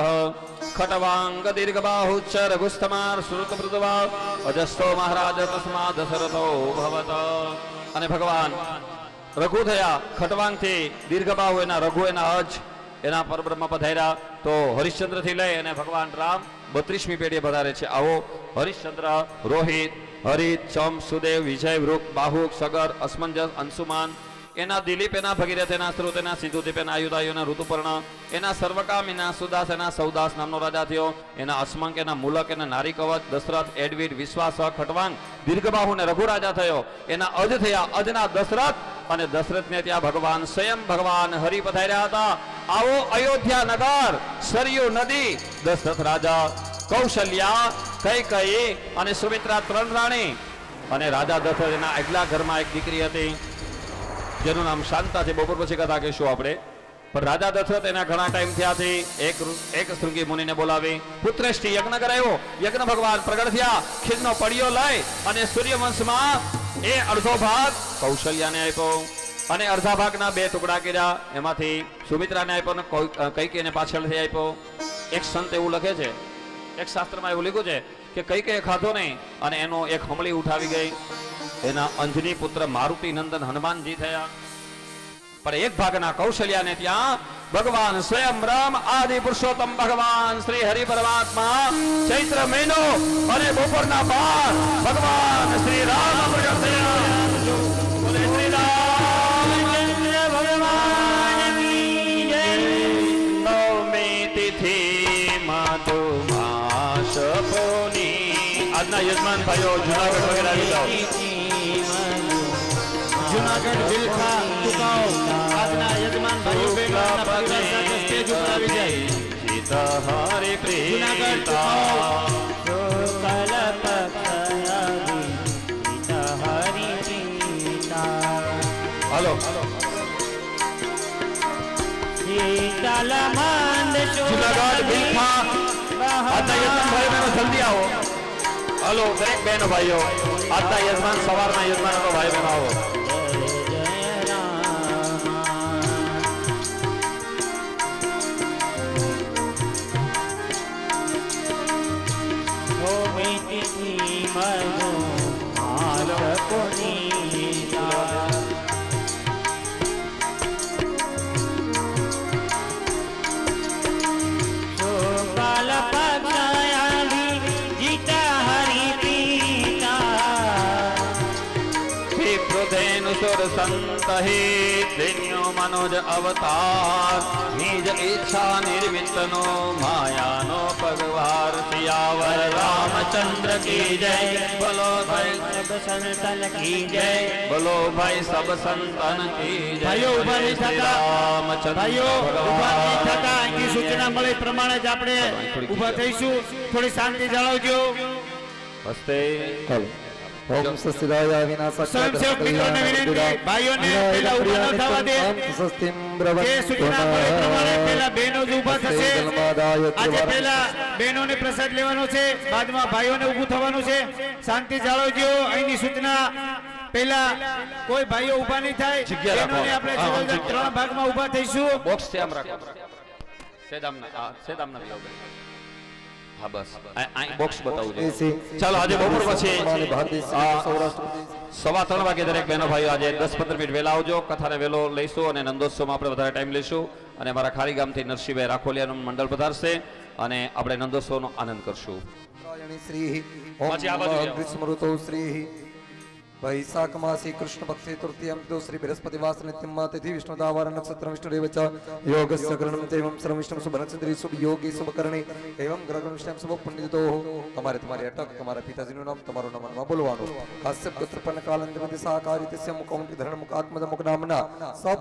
ખટવાંગ દીર્ઘ બાહુચ્ચ રઘુસ્તમાર સુરત મૃદવા અજસ્તો મહારાજ તસ્માદ દશરથો ભવત. અને ભગવાન રઘુ થયા, ખટવાંગથી દીર્ઘ બાહુ એના રઘુ એના અજ એના પરબ્રહ્મ પધાર્યા. તો હરિશ્ચંદ્રથી લઈ અને ભગવાન રામ 32મી પેઢીએ પધારે છે. આવો હરિશ્ચંદ્ર, રોહિત, હરિત, ચમ, સુદેવ, વિજય, વૃક, બાહુક, સગર, અસમંજસ, અંશુમાન, એના દિલીપ, એના ભગીરથ, એના સ્ત્રોત, એના સિંધુદીપ, એના આયુધાયુ, એના ઋતુપર્ણ, એના સર્વકામ, એના સુદાસ, એના સૌદાસ નામનો રાજા થયો. એના અસ્મંક, એના મૂલક, એના નારી કવચ, દશરથ, એડવીડ, વિશ્વાસ, ખટવાંગ, દીર્ઘબાહુ ને રઘુ રાજા થયો. એના અજ થયા, અજના દશરથ, અને દશરથને ત્યાં ભગવાન સ્વયં ભગવાન હરિ પધાર્યા હતા. આવો અયોધ્યા નગર, સરયુ નદી, દશરથ રાજા, કૌશલ્યા, કૈકેયી અને સુમિત્રા 3 રાણી. અને રાજા દશરથ એના આગલા ઘરમાં એક દીકરી હતી જેનું નામ શાંતા છે. બપોર પછી કથા કહીશું આપણે. પણ રાજા દશરથ એના ઘણા ટાઈમ થયાથી એક શૃંગી મુનિને બોલાવી પુત્રેષ્ઠી યજ્ઞ કરાયો. યજ્ઞ ભગવાન પ્રગટ થયા, ખીરનો પડિયો લઈ અને સૂર્યવંશમાં એ અડધો ભાગ કૌશલ્યાને આપ્યો અને અડધા ભાગના 2 ટુકડા કર્યા. એમાંથી સુમિત્રાને આપ્યો અને કૈકેયીને પાછળથી આપ્યો. એક સંત એવું લખે છે, એક શાસ્ત્રમાં એવું લખ્યું છે કે કૈકેયીએ ખાધો નહીં અને એનો એક હમળી ઉઠાવી ગઈ. એના અંજની પુત્ર મારુતિ નંદન હનુમાનજી થયા. પણ એક ભાગના કૌશલ્યાને ત્યાં ભગવાન સ્વયં રામ આદિ પુરુષોત્તમ ભગવાન શ્રી હરિ પરમાત્મા ચૈત્ર મહિનો અને બપોરના 12 ભગવાન શ્રી રામ પ્રગટ થયા. બોલે શ્રી રામચંદ્ર ભગવાન કી જય. નવમી તિથિ માધુ માસ પૂની. આજના યજમાન ભાઈઓ જુનાગઢ વગેરે આવી જાઓ. જુનાગઢ બિલખા ટુકાઓ આજના યજમાન ભાઈઓ બહેનોના પરિવાર સાથે સ્ટેજ ઉપર આવી જાય. હરિ જુનાગઢ હાલો જુનાગઢ બિલખા આજના યજમાન ભાઈ બહેનો જલ્દી આવો. હાલો દરેક બહેનો ભાઈઓ, આજના યજમાન સવારના યજમાન ભાઈ બહેનો આવો. સંત દિન્યો મનોજ અવતાર નિજ ઈચ્છા નિર્મિતનો માયાનો પગવાર. સિયાવર રામચંદ્ર કી જય. બોલો ભાઈ સબ સંતન કી જય. બોલો ભાઈ સબ સંતન કી જય. ભાઈઓ ઉભા નહીં થતા, ભાઈઓ ઉભા નહીં થતા. અહીંથી સૂચના મળી પ્રમાણે જ આપણે ઉભા થઈશું. થોડી શાંતિ જાળવજો. હસ્તે ઓમ સસ્તિદાય વિનાશક સ્વયંસેવક મિત્રોને વિનંતી, ભાઈઓને પહેલા ઉભા ન થવા દે. સસ્તિમ જે સૂચના મળે પ્રમાણે પહેલા બહેનો જ ઉભા થશે. આજે પહેલા બહેનોને પ્રસાદ લેવાનો છે, બાદમાં ભાઈઓને ઊભું થવાનું છે. શાંતિ જાળવજો. અહીંની સૂચના પહેલા કોઈ ભાઈઓ ઉભા નહીં થાય. જગ્યા રાખો. બહેનોને આપણે જબરદસ્ત 3 ભાગમાં ઉભા થઈશું. બોક્સ છે આમ રાખો. સેદામના વિયોગ. હા બસ આ બોક્સ બતાવું છે. ચાલો આજે બપોર પછી 3:15 વાગે દરેક બહેનો ભાઈઓ આજે 10-15 મિનિટ વહેલા આવજો. કથાને વહેલો લઈશું અને નંદોત્સવમાં આપણે વધારે ટાઈમ લઈશું. અને અમારા ખારી ગામથી નરસિંહભાઈ રાખોલિયાનું મંડળ પધારશે અને આપણે નંદોત્સવનો આનંદ કરશું. શ્રી ઓમ ગ્રીષ્મઋતુ શ્રી વૈશાખ માસી કૃષ્ણ પક્ષે તૃતીયમ તો શ્રી બૃહસ્પતિ વાસ નિત્યમ તિથિ વિષ્ણુદાવાર નક્ષત્ર વિષ્ણુદેવ ચ યોગસ્ય કર્ણમ તેવમ સર્વ વિષ્ણુ શુભ નક્ષત્રી શુભ યોગી શુભ કરણી એવમ ગ્રહ વિષ્ણુ શુભ પુણ્યતો. તમારી અટક તમારા પિતાજીનું નામ તમારું નામમાં બોલવાનું. હાસ્ય પુત્ર પન કાલંદ્રમતિ સાકારી તસ્ય મુખમતિ ધરણ મુખ આત્મદ મુખ નામના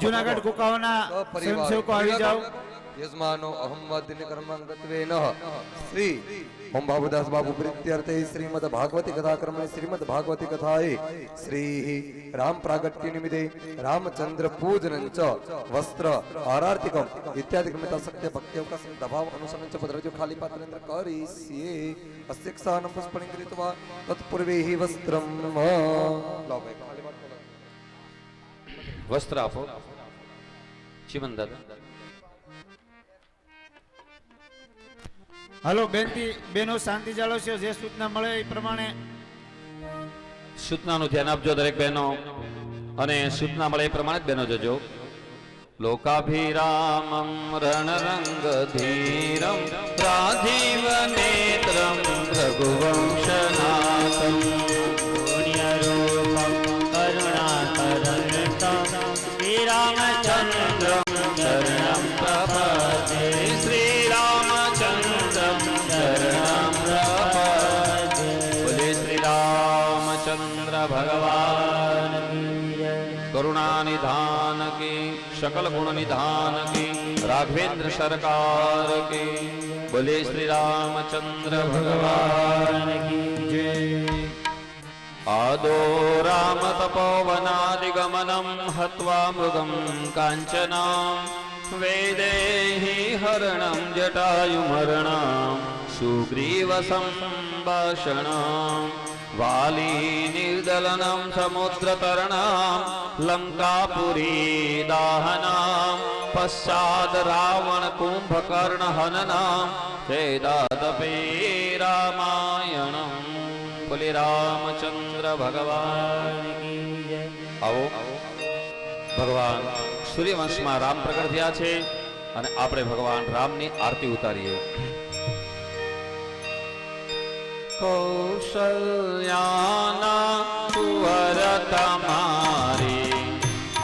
જુનાગઢ કુકાઓના સ્વયંસેવકો આવી જાઓ. યજમાનો અહમ વાદ્યને કર્માંગત્વેન શ્રી ઓમ બાબુદાસ બાબુ પ્રીત્યર્થે શ્રીમદ ભાગવતી કથા કર્મને શ્રીમદ ભાગવતી કથાએ શ્રી રામ પ્રાગટ્ય નિમિત્તે રામચંદ્ર પૂજન ચ વસ્ત્ર આરાર્તિકમ ઇત્યાદિ ક્રમિતા સત્ય ભક્તિ અવકાશ દભાવ અનુસરણ ચ પદ્રજો ખાલી પાત્રેન્દ્ર કરીસ્યે અસ્યક્ષાનમ પુષ્પણિ કૃત્વા તત્પૂર્વે હિ વસ્ત્રમ. લો ભાઈ ખાલી પાત્ર વસ્ત્ર આપો. ચીમન દાદા હાલો બેનો શાંતિ જાળવશો. જે સૂચના મળે એ પ્રમાણે સૂચનાનું ધ્યાન આપજો દરેક બહેનો, અને સૂચના મળે એ પ્રમાણે જ બહેનો જજો. लोकाभिरामं रणरङ्गधीरं राजीवनेत्रं रघुवंशनाथं पुण्यरूपं करुणाकरन्तं श्रीरामचन्द्रं शरणं प्रपद्ये श्रीरामचन्द्रं शरणं प्रपद्ये बोले श्रीरामचन्द्र भगवान करुणा निधान की सकल गुण निधान की राघवेंद्र सरकार की बोले श्री रामचंद्र भगवान की जय। आदो राम तपोवनादिगमनं हत्वा मृगं काञ्चनां वैदेही हरणं जटायुमरणं सुग्रीवसंभाषणं वाली निर्दलनं समुद्रतरणं लंकापुरी दाहनं पश्चाद रावण कुंभकर्ण हननं चेदादपि रामायणं बोले रामचंद्र भगवान की जय। आओ भगवान सूर्यवंशમાં રામ પ્રગટ થયા છે અને આપણે ભગવાન રામની આરતી ઉતારીએ। કૌશલ્યાના કુંવર તમારી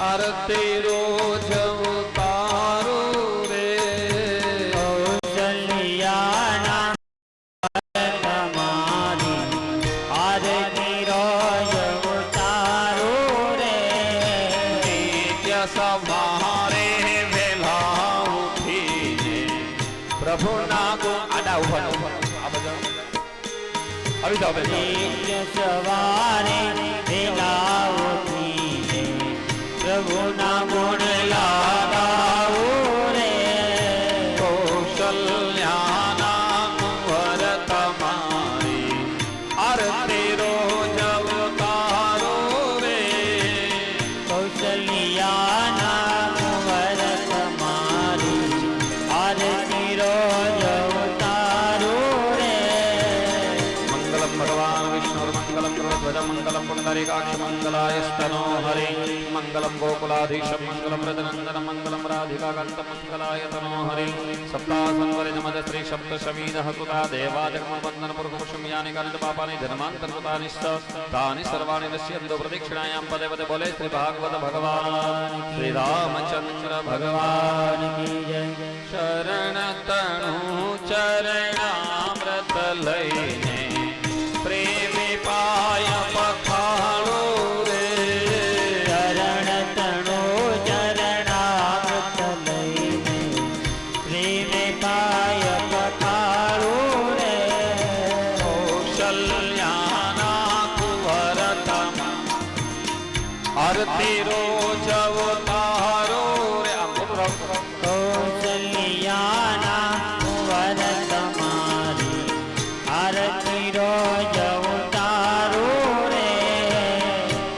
આરતી રોજ ઉતારો રે કૌશલ્યાના તમારી આરતી રોજ ઉતારો રે નિત્ય સવારે વહેલા ઉઠીને પ્રભુના ગુણ આડા ઉભા આ બધા આવી જાઓ નિત્ય સવારે વેલા ઉઠીને પ્રભુના ગુણ લાગાવો રે કૌશલ્યાના કુંવર તમારી આરતી રોજ ઉતારો રે કૌશલ્યાના કુંવર તમારી આરતી રોજ ઉતારો રે મંગલમ ભગવાન વિષ્ણુ મંગલમ ધ્વજ મંગલમ પુંડરીકાક્ષ મંગલાય સ્તનો હરિ મંગલમ ગોકુલાધીશ મંગલમ રજનંદન મંગલમ રાધિકાકાંત મંગલાય તનો હરિ સપ્તાસંવરે નમદ શ્રી સપ્તશમીનઃ કૃતા દેવાદગમ વંદન પુરુષમ યાની કાનિત પાપાની ધર્માંતર કૃતાનિશ્ચ તાની સર્વાણી નશ્યન્તો પ્રદક્ષિણાયામ પદે પદે બોલે શ્રી ભાગવત ભગવાન શ્રી રામચંદ્ર ભગવાન કી જય શરણ તણુ ચરણામૃત લઈને પ્રેમી પાય પખાળો રે ચરણ તણો ચરણામૃત લઈને પ્રેમે પાય પખાળો રે કૌશલ્યાના કુંવર આરતી રોજ અવતારો રે કૌશલ્યાના કુંવર તમારી આરતી રોજ ઉતારો રે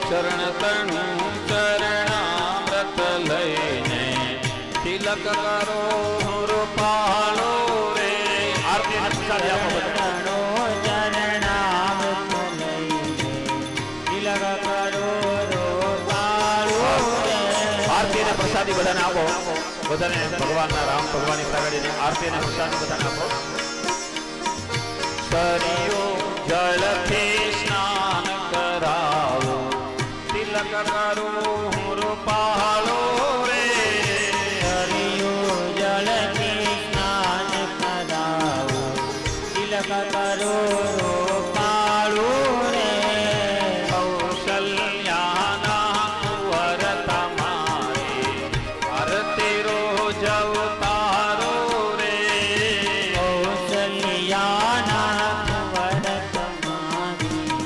ચરણ તણુ ચરણામૃત લઈને તિલક કરો રૂપાળો રે આરતી પ્રસાદી આપો બધા તણો ચરણામૃત લઈને તિલક કરો રોપાળો રે આરતી અને પ્રસાદી બધાને આપો બધાને ભગવાનના રામ ભગવાનની પ્રાગટ્યની આરતી અને પ્રસાદી બધાને આપો સરિયો જળથી સ્નાન કરાવો તિલક કરો રૂપાળો રે હરિયો જળથી સ્નાન કરાવો તિલક કરો રોપાળો રે કૌશલ્યાના કુંવર તમારી આરતી રોજ અવતારો રે કૌશલ્યાના કુંવર તમારી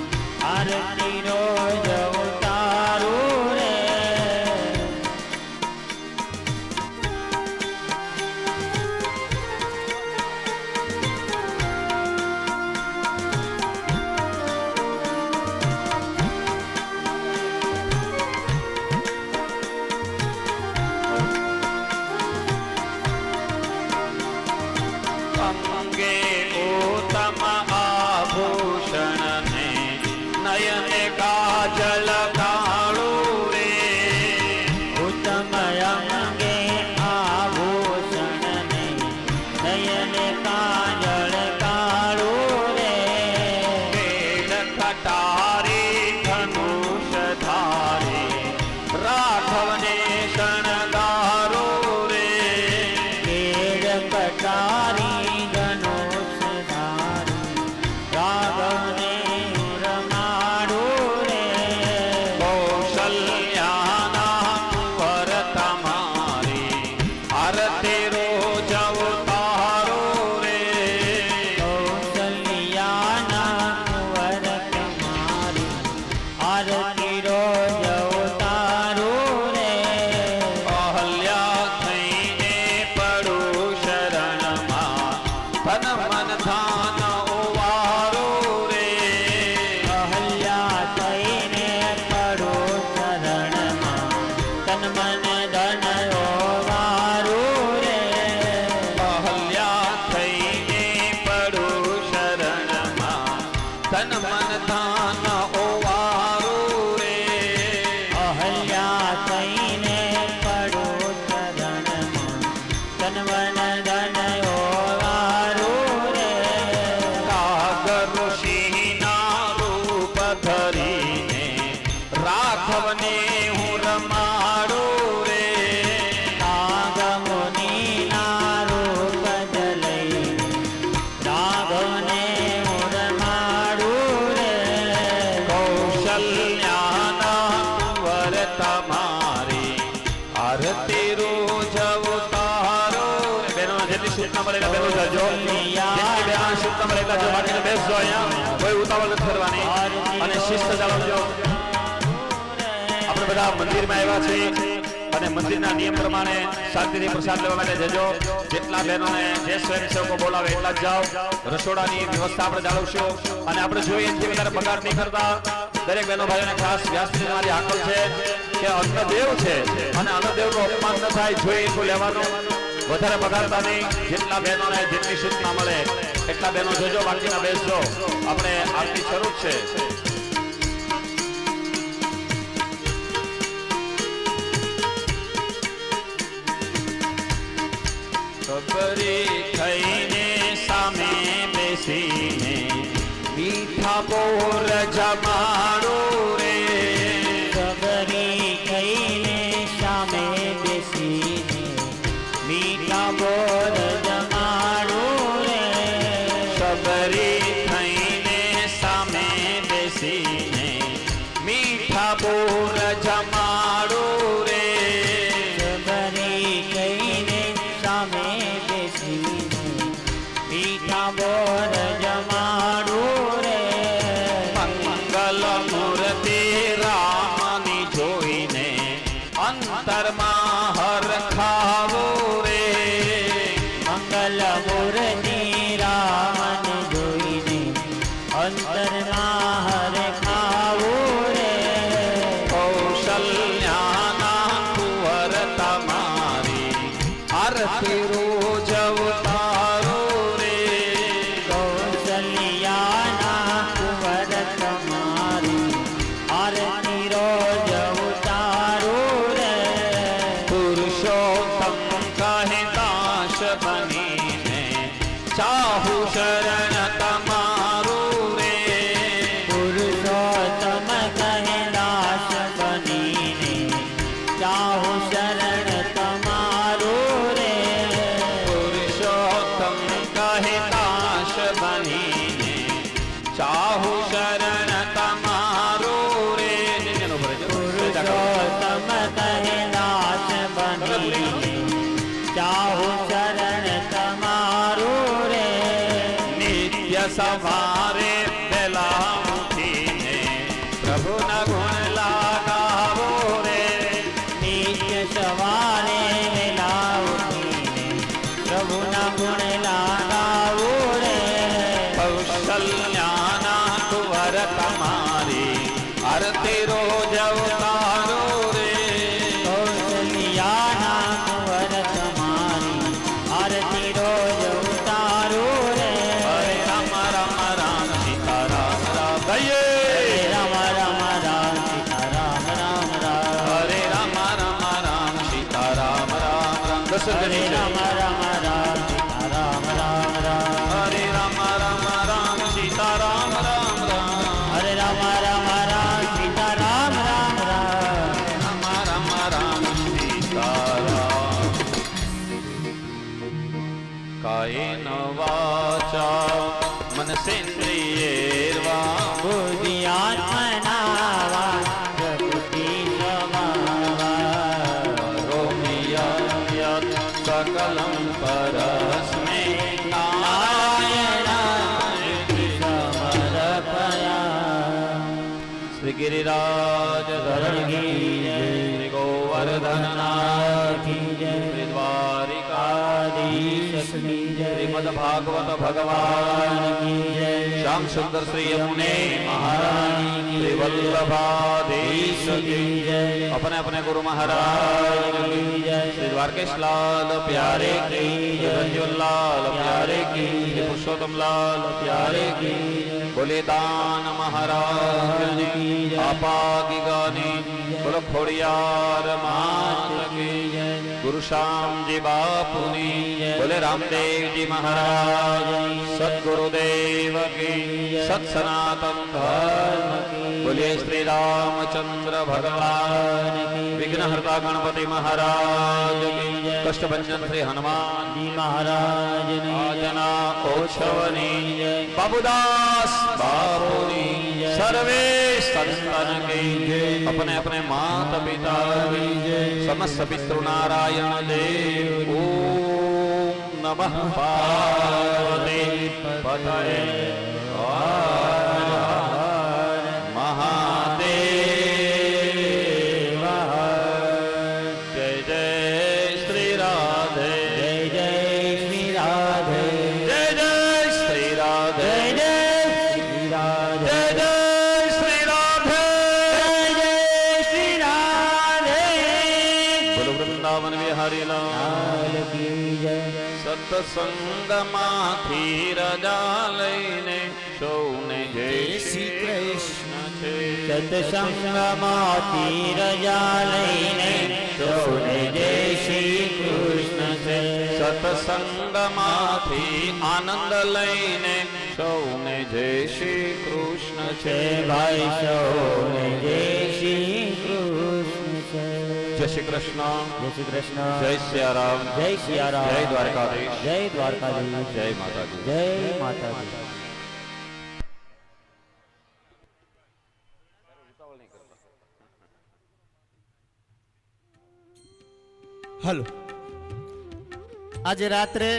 આરતી રોજ ઉતારો રે અંગે ઉત્તમ આભૂષણ ને નયને કાજલ કાળું રે ઉત્તમ અંગે કટારી ધનુષ ધારે રાઘવને શણગારો રે વેદ કટારી ધનુષ ધારી રાઘવને રમાડું રે કૌશલ્યાના કુંવર તમારી આરતી રોજ અવતારો રે કૌશલ્યાના કુંવર તમારી આરતી રોજ અવતારું રે અહલ્યા થઈને પડું શરણમાં ધન મન ધાન ઓવારો રે અહલ્યા થઈને પડો શરણમાં તન મન ધન ઓવારું રે અહલ્યા થઈને પડું શરણમાં ધન મન ધાન ઓવારો રે અહલ્યા થઈને પડો શરણમાં તન મન ધન ઓવારું રે કાગર ઋષિના રૂપ ધરીને રાઘવને હું રમાડું રે નાગમુનિના રૂપ જલઈ રાઘવને રમાડું રે કૌશલ્યાના કુંવર તમારી આરતી રોજ અવતારો રે. બહેનો જેટલી સૂચના મળે એટલા બહેનો જજો. જેટલી બહેનો સૂચના મળે એટલા જજો. બાકીને બેસજો અહીંયા. કોઈ ઉતાવળ નથી કરવાની અને શિસ્ત જાળવજો. આપણે બધા મંદિરમાં આવ્યા છીએ અને મંદિરના નિયમ પ્રમાણે શાંતિથી પ્રસાદ લેવા માટે જજો. જેટલા બહેનોને જે સ્વયંસેવકો બોલાવે એટલા જ જાઓ. રસોડાની વ્યવસ્થા આપણે જાળવશું અને આપણે જોઈએ એનાથી વધારે બગાડ નહીં કરતા. દરેક બહેનો ભાઈઓને ખાસ વ્યાસની મારી હાકલ છે કે અન્નદેવ છે અને અન્નદેવનું અપમાન ન થાય જોઈએ એટલું લેવાનું. વધારે બગાડતા નહીં. જેટલા બહેનોને જેટલી સૂચના મળે એટલા બહેનો જજો. બાકીના બેસજો. આપણે આરતી શરૂ જ છે. ખબરી થઈને સામે બેસીને મીઠા બોર જમાડો રે સબરી કઈને સામે બેસીને મીઠા બોર જમાડું રે સબરી થઈને સામે બેસીને મીઠા બોર જમાડો રે સબરી કઈને સામે બેસીને મીઠા બોર જમાડું રે મંગલ મૂર્તિ રામની જોઈને અંતરમાં હરખાવો રે મંગલ મૂર્તિ રામન જોઈને અંતરમાં હરે ખાવું રે કૌશલ્યાના કુંવર તમારી આરતી રોજ અવતારો રે કૌશલ્યાના કુંવર તમારી આરતી રોજ ઉતારું રે પુરુષોત્તમ કહે દાસ બનીને ચાહુ શરણ તમારું રે પુરુષોત્તમ કહે દાસ બનીને ચાહુ શરણ તમારું રે પુરુષોત્તમ કહે દાસ બનીને ચાહુ શરણ તમારું રે જેનો ભરે પુરુષોત્તમ કહે દાસ બનીને ચાહુ શરણ તમારું રે નિત્ય સવારે વેલા ઉઠીને પ્રભુના ગુણ લાગાવો રે નિત્ય સવારે વહેલા ઉઠીને પ્રભુના ગુણ લાગાવું રે કૌશલ્યાના કુંવર તમારી આરતી રોજ અવતારો રે કૌશલ્યાના કુંવર તમારી આરતી રોજ ઉતારું રે હરે રામ રામ રામ સીતા રામ રામ ગયે હરે રામ રામ રામ સીતા રામ રામ રામ હરે રામ રામ રામ સીતા રામ રામ રામ દર્શન હરે કરી રામ રામ રામ સીતા રામ રામ રામ હરે રામ રામ રામ સીતા રામ રામ રામ હરે રામ રામ રામ સીતા રામ રામ રામ રામ રામ સીતારામ. કાયેન વાચા મનસેન્દ્રિયેર્વા બુદ્ધિયાત્મના વા પ્રકૃતિ સ્વભાવા કરોમિ યત સકલં પરસ્મે નારાયણાય સમર્પયા શ્રી ગિરિરાજ ધરણ કી જય, શ્રી ગોવર્ધનનાથ કી જય, શ્રી દ્વારિકાધીશ કી જય, શ્રીમદ ભાગવત ભગવાન કી જય, શ્યામ સુંદર શ્રી યમુને મહારાજ શ્રી વલ્લભાધીશ કી જય, अपने अपने गुरु महाराज की जय, श्री द्वारकेश लाल प्यारे की जय, रंजूलाल प्यारे की जय, पुरुषोत्तम लाल प्यारे की जय, बोले दान महाराज की जय, आपागी गाने बोलो खोड़ियार मात की जय, गुरु श्याम जी बापू ने बोले रामदेव जी महाराज सद्गुरुदेव की सत सनातन धर्म की बोले श्री रामचंद्र भगवान विघ्नहर्ता गणपति महाराज की कष्ट भंजन श्री हनुमान जी महाराज आजना ओछवनी बाबूदास बापूनी सर्वे संतन की अपने अपने माता पिता की समस्त पितृ नारायण देव ओम नमः पार्वती पतये સત્સંગમાંથી રજા લઈને સૌને જય શ્રી કૃષ્ણ છે. સત્સંગમાંથી રજા લઈને સૌને જય શ્રી કૃષ્ણ છે. સત્સંગમાંથી આનંદ લઈને સૌને જય શ્રી કૃષ્ણ છે. ભાઈ સૌને જય શ્રી કૃષ્ણ છે. જય શ્રી કૃષ્ણ, જય શ્રી કૃષ્ણ, જય સિયારામ, જય સિયારામ, જય દ્વારકાધીશ, જય દ્વારકાધીશ, જય માતાજી, જય માતાજી. હલો, આજે રાત્રે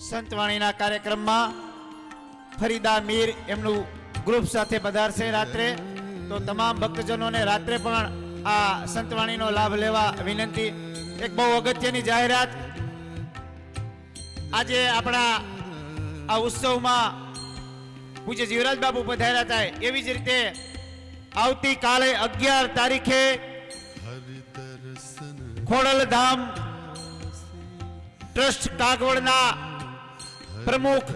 સંતવાણીના કાર્યક્રમમાં ફરીદા મીર એમનું ગ્રુપ સાથે પધારશે રાત્રે. તો તમામ ભક્તજનોને રાત્રે પણ આ સંતવાણીનો લાભ લેવા વિનંતી. એક બહુ અગત્યની જાહેરાત, આજે આપણા આ ઉત્સવમાં પૂજ્ય જીવરાજ બાપુ પધાર્યા હતા. એવી જ રીતે આવતીકાલે 11 તારીખે ખોડલધામ ટ્રસ્ટ કાગવડના પ્રમુખ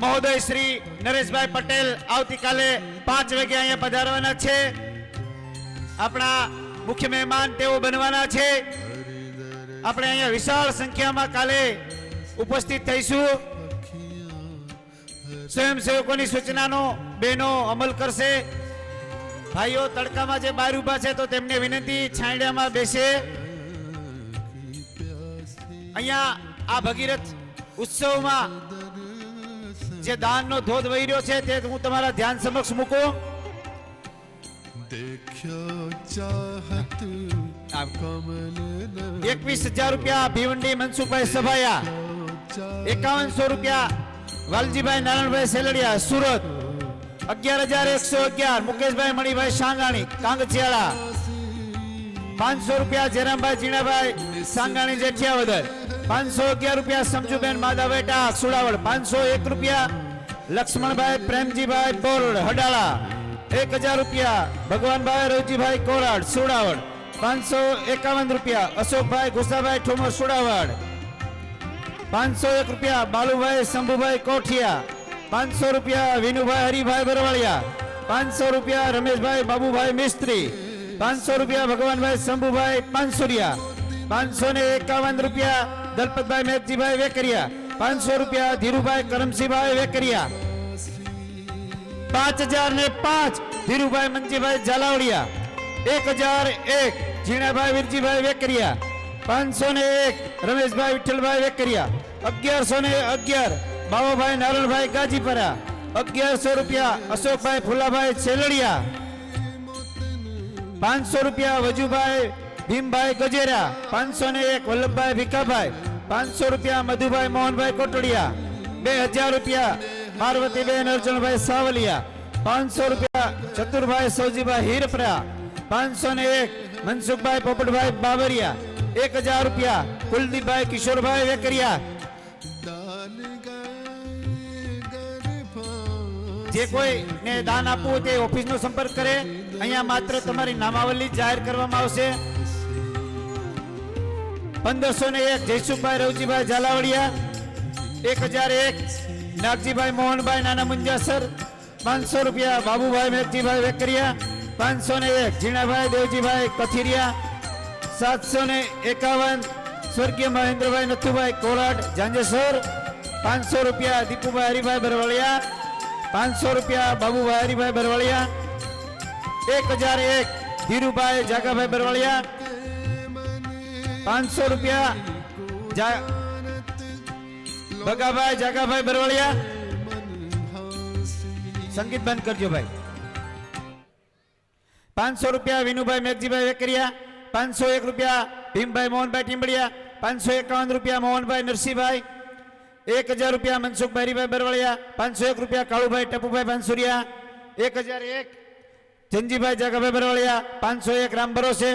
મહોદય શ્રી નરેશભાઈ પટેલ આવતીકાલે 5 વાગે અહીંયા પધારવાના છે. આપણા મુખ્ય મહેમાન તેઓ બનવાના છે. આપણે અહીંયા વિશાળ સંખ્યામાં કાલે ઉપસ્થિત થઈશું. સ્વયંસેવકોની સૂચનાનો બહેનો અમલ કરશે. ભાઈઓ તડકામાં જે બહાર ઉભા છે તો તેમને વિનંતી છાંયડામાં બેસે. અહીંયા આ ભગીરથ ઉત્સવમાં જે દાનનો ધોધ વહી રહ્યો છે તે હું તમારા ધ્યાન સમક્ષ મૂકું. 21,000 રૂપિયા ભીવંડી મનસુખભાઈ સભાયા, 5100 રૂપિયા વાલજીભાઈ નારાયણભાઈ સેલડિયા સુરત, 11,111 મુકેશભાઈ મણિભાઈ સાંગાણી કાંગચિયાળા, 500 રૂપિયા જયરામભાઈ જીણાભાઈ સાંગાણી જેઠિયાવદર, 511 રૂપિયા સમજુબેન માધાભાઈ ટાક સુડાવડ, 501 રૂપિયા લક્ષ્મણભાઈ પ્રેમજીભાઈ બોરડ હડાળા, 1000 રૂપિયા ભગવાનભાઈ રવજીભાઈ કોરાડ સુડાવડ, 551 રૂપિયા અશોકભાઈ ગુસાભાઈ ઠોમર સુડાવડ, 501 રૂપિયા બાલુભાઈ શંભુભાઈ કોઠિયા, 500 રૂપિયા વિનુભાઈ હરિભાઈ બરવાળિયા, 500 રૂપિયા રમેશભાઈ બાબુભાઈ મિસ્ત્રી, 500 રૂપિયા ભગવાનભાઈ શંભુભાઈ પાંસુરિયા, 551 રૂપિયા દલપતભાઈ મેઘજીભાઈ વેકરિયા, 500 રૂપિયા ધીરુભાઈ કરમસિંહભાઈ વેકરિયા 5005 ધીરુભાઈ મંજીભાઈ ઝાલાવડિયા 1001 ઝીણાભાઈ વિરજીભાઈ વેકરિયા 501 રમેશભાઈ વિઠ્ઠલભાઈ વેકરિયા 1111 બાવાભાઈ નારણભાઈ ગાજીપરા 1100 રૂપિયા અશોકભાઈ ફુલાભાઈ છેલડિયા 500 રૂપિયા વજુભાઈ ભીમભાઈ ગજેરા 501 વલ્લભભાઈ ભીખાભાઈ 500 રૂપિયા મધુભાઈ મોહનભાઈ કોટડિયા 2000 રૂપિયા પાર્વતીબેન અર્જુનભાઈ સાવલિયા 500 રૂપિયા ચતુરભાઈ સૌજીભાઈ હીરપરા 501 મનસુખભાઈ પોપટભાઈ બાબરિયા 1000 રૂપિયા કુલદીપભાઈ કિશોરભાઈ વેકરિયા। જે કોઈ ને દાન આપવું હોય તે ઓફિસનો સંપર્ક કરે। અહીંયા માત્ર તમારી નામાવલી જાહેર કરવામાં આવશે। 1501 જયસુખભાઈ રવજીભાઈ ઝાલાવડિયા 1001 નાગજીભાઈ મોહનભાઈ નાના મુંજાસર 500 રૂપિયા બાબુભાઈ મેઘજીભાઈ વેકરિયા 501 ઝીણાભાઈ દેવજીભાઈ કથિરિયા 751 સ્વર્ગીય મહેન્દ્રભાઈ નથુભાઈ કોરાટ જાંજેસર 500 રૂપિયા દીપુભાઈ હરિભાઈ બરવાળિયા 500 રૂપિયા બાબુભાઈ હરિભાઈ બરવાળિયા 1001 ધીરુભાઈ જાગાભાઈ બરવાળિયા 500 રૂપિયા બગાભાઈ જાગાભાઈ બરવાળિયા। સંગીત બંધ કરજો ભાઈ। 500 રૂપિયા વિનુભાઈ મેઘજીભાઈ વેકરિયા 501 રૂપિયા ભીમભાઈ મોહનભાઈ ટીમ્બડિયા 551 રૂપિયા મોહનભાઈ નરસિંહભાઈ 1000 રૂપિયા મનસુખભાઈ હરિભાઈ બરવાળિયા 501 રૂપિયા કાળુભાઈ ટપુભાઈ પાનસુરિયા 1001 જંજીભાઈ જાગાભાઈ બરવાળિયા 501 રામ ભરોસે।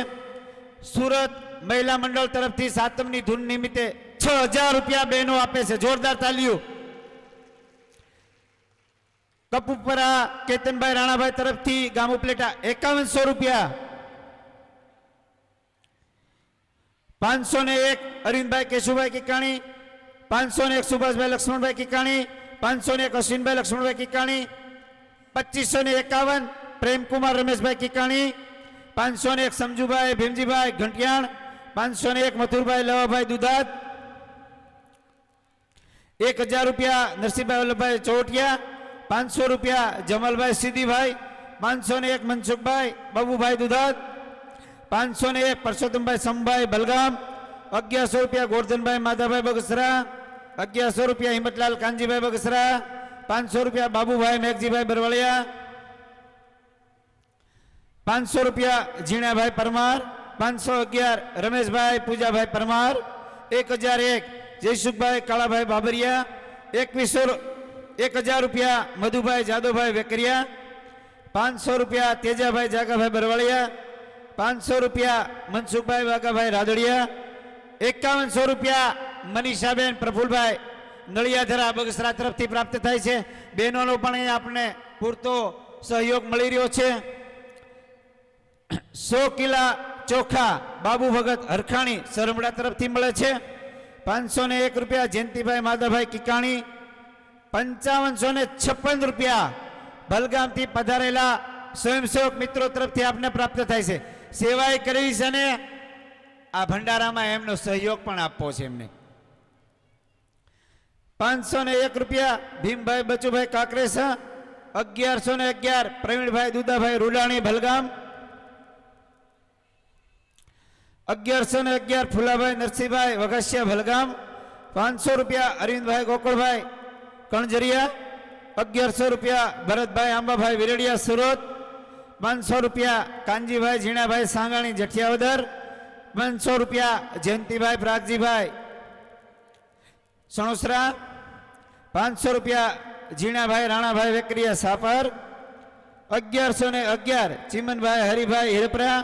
સુરત મહિલા મંડળ તરફથી સાતમની ધૂન નિમિત્તે 6000 રૂપિયા બહેનો આપે છે। જોરદાર તાલીઓ। કપુપરા કેતનભાઈ રાણાભાઈ તરફથી ગામ ઉપલેટા 5100 રૂપિયા। 501 અરવિંદભાઈ કેશુભાઈ કિકાણી 501 સુભાષભાઈ લક્ષ્મણભાઈ કિકાણી 501 અશ્વિનભાઈ લક્ષ્મણભાઈ કિકાણી 2551 પ્રેમકુમાર રમેશભાઈ કિકાણી 501 સમજુભાઈ ભીમજીભાઈ ઘંટિયાણ 501 મથુરભાઈ લવાભાઈ દુધાત 1000 રૂપિયા નરસિંહભાઈ વલ્લભભાઈ ચોટિયા 500 રૂપિયા જમલભાઈ સીધીભાઈ 501 મનસુખભાઈ બાબુભાઈ દુધાત 501 પરસોત્તમભાઈ સમભાઈ બલગામ 1100 રૂપિયા ગોરધનભાઈ માધાભાઈ બગસરા 1100 રૂપિયા હિંમતલાલ કાનજીભાઈ બગસરા 500 રૂપિયા બાબુભાઈ મેઘજીભાઈ બરવાળિયા 500 રૂપિયા ઝીણાભાઈ પરમાર 511 રમેશભાઈ પૂજાભાઈ પરમાર 1001 જયસુખભાઈ કાળાભાઈ બાબરિયા 1000 રૂપિયા મધુભાઈ જાદવભાઈ વેકરિયા 500 રૂપિયા તેજાભાઈ જાગાભાઈ બરવાળિયા 500 રૂપિયા મનસુખભાઈ વાઘાભાઈ રાદડિયા 5100 રૂપિયા મનીષાબેન પ્રફુલભાઈ નળિયાધરા બગસરા તરફથી પ્રાપ્ત થાય છે। બહેનોનો પણ અહીં આપણે પૂરતો સહયોગ મળી રહ્યો છે। 100 કિલા ચોખા બાબુ ભગત હરખાણી સરમડા તરફથી મળે છે। 501 રૂપિયા જયંતિભાઈ માધાભાઈ કિકાણી 5556 રૂપિયા ભલગામથી પધારેલા સ્વયંસેવક મિત્રો તરફથી આપને પ્રાપ્ત થાય છે। સેવાય કરવી છે ને આ ભંડારામાં એમનો સહયોગ પણ આપવો છે એમને। 501 રૂપિયા ભીમભાઈ બચુભાઈ કાકરેસા 1111 પ્રવીણભાઈ દુદાભાઈ રૂડાણી ભલગામ 1111 ફુલાભાઈ નરસિંહભાઈ વઘાસિયા ભલગામ 500 રૂપિયા અરવિંદભાઈ ગોકળભાઈ કણજરિયા 1100 રૂપિયા ભરતભાઈ આંબાભાઈ વિરડિયા સુરત 500 રૂપિયા કાનજીભાઈ ઝીણાભાઈ સાંગાણી જઠિયાવદર 500 રૂપિયા જયંતિભાઈ પ્રાગજીભાઈ સણોસરા 500 રૂપિયા ઝીણાભાઈ રાણાભાઈ વેકરિયા સાપર 1111 ચિમનભાઈ હરિભાઈ હિરપરા।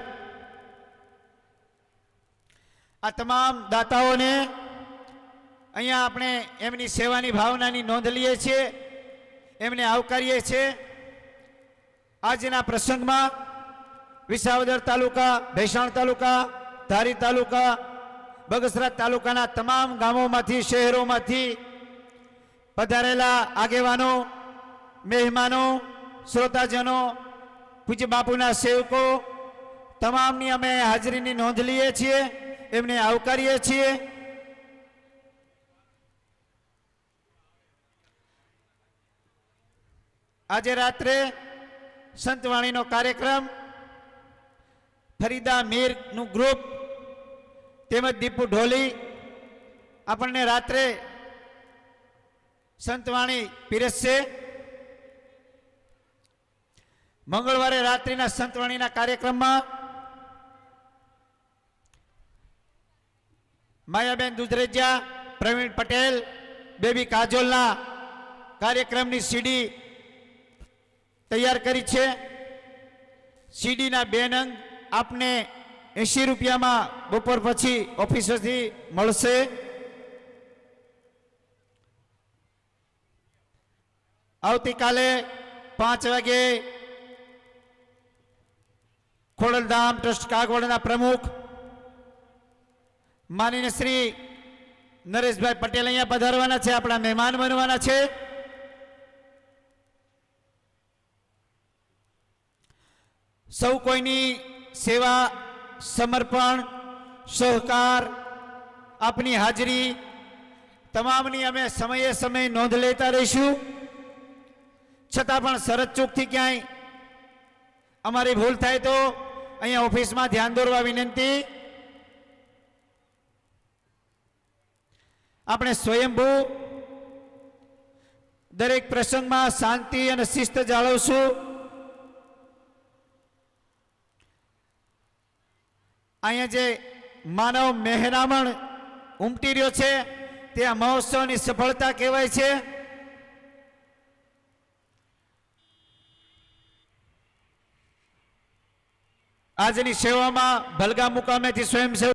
આ તમામ દાતાઓને અહીંયા આપણે એમની સેવાની ભાવનાની નોંધ લઈએ છીએ, એમને આવકારીએ છીએ। આજના પ્રસંગમાં વિસાવદર તાલુકા, ભેસાણ તાલુકા, ધારી તાલુકા, બગસરા તાલુકાના તમામ ગામોમાંથી, શહેરોમાંથી પધારેલા આગેવાનો, મહેમાનો, શ્રોતાજનો, પૂજ્ય બાપુના સેવકો તમામની અમે હાજરીની નોંધ લઈએ છીએ, એમને આવકારીએ છીએ। આજે રાત્રે સંતવાણીનો કાર્યક્રમ ફરીદા મીરનું ગ્રુપ તેમજ દીપુ ઢોલી આપણને રાત્રે સંતવાણી પીરસશે. મંગળવારે રાત્રિના સંતવાણીના કાર્યક્રમમાં માયાબેન દુધરેજા, પ્રવીણ પટેલ, બેબી કાજોલના કાર્યક્રમની સીડી તૈયાર કરી છે. સીડીના 2 નંગ આપને 80 રૂપિયામાં બપોર પછી ઓફિસોથી મળશે. આવતીકાલે 5 વાગે ખોડલધામ ટ્રસ્ટ કાગવડના પ્રમુખ માનનીય શ્રી નરેશભાઈ પટેલ અહીંયા પધારવાના છે, આપણા મહેમાન બનવાના છે. સૌ કોઈની સેવા, સમર્પણ, સહકાર, આપની હાજરી તમામની અમે સમયે સમયે નોંધ લેતા રહીશું. છતાં પણ શરત ચૂકથી ક્યાંય અમારી ભૂલ થાય તો અહીંયા ઓફિસમાં ધ્યાન દોરવા વિનંતી. આપણે સ્વયંભૂ દરેક પ્રસંગમાં શાંતિ અને શિસ્ત જાળવશું. અહીંયા જે માનવ મહેરામણ ઉમટી રહ્યો છે તે આ મહોત્સવની સફળતા કહેવાય છે. આજની સેવામાં ભલગા મુકામેથી સ્વયંસેવક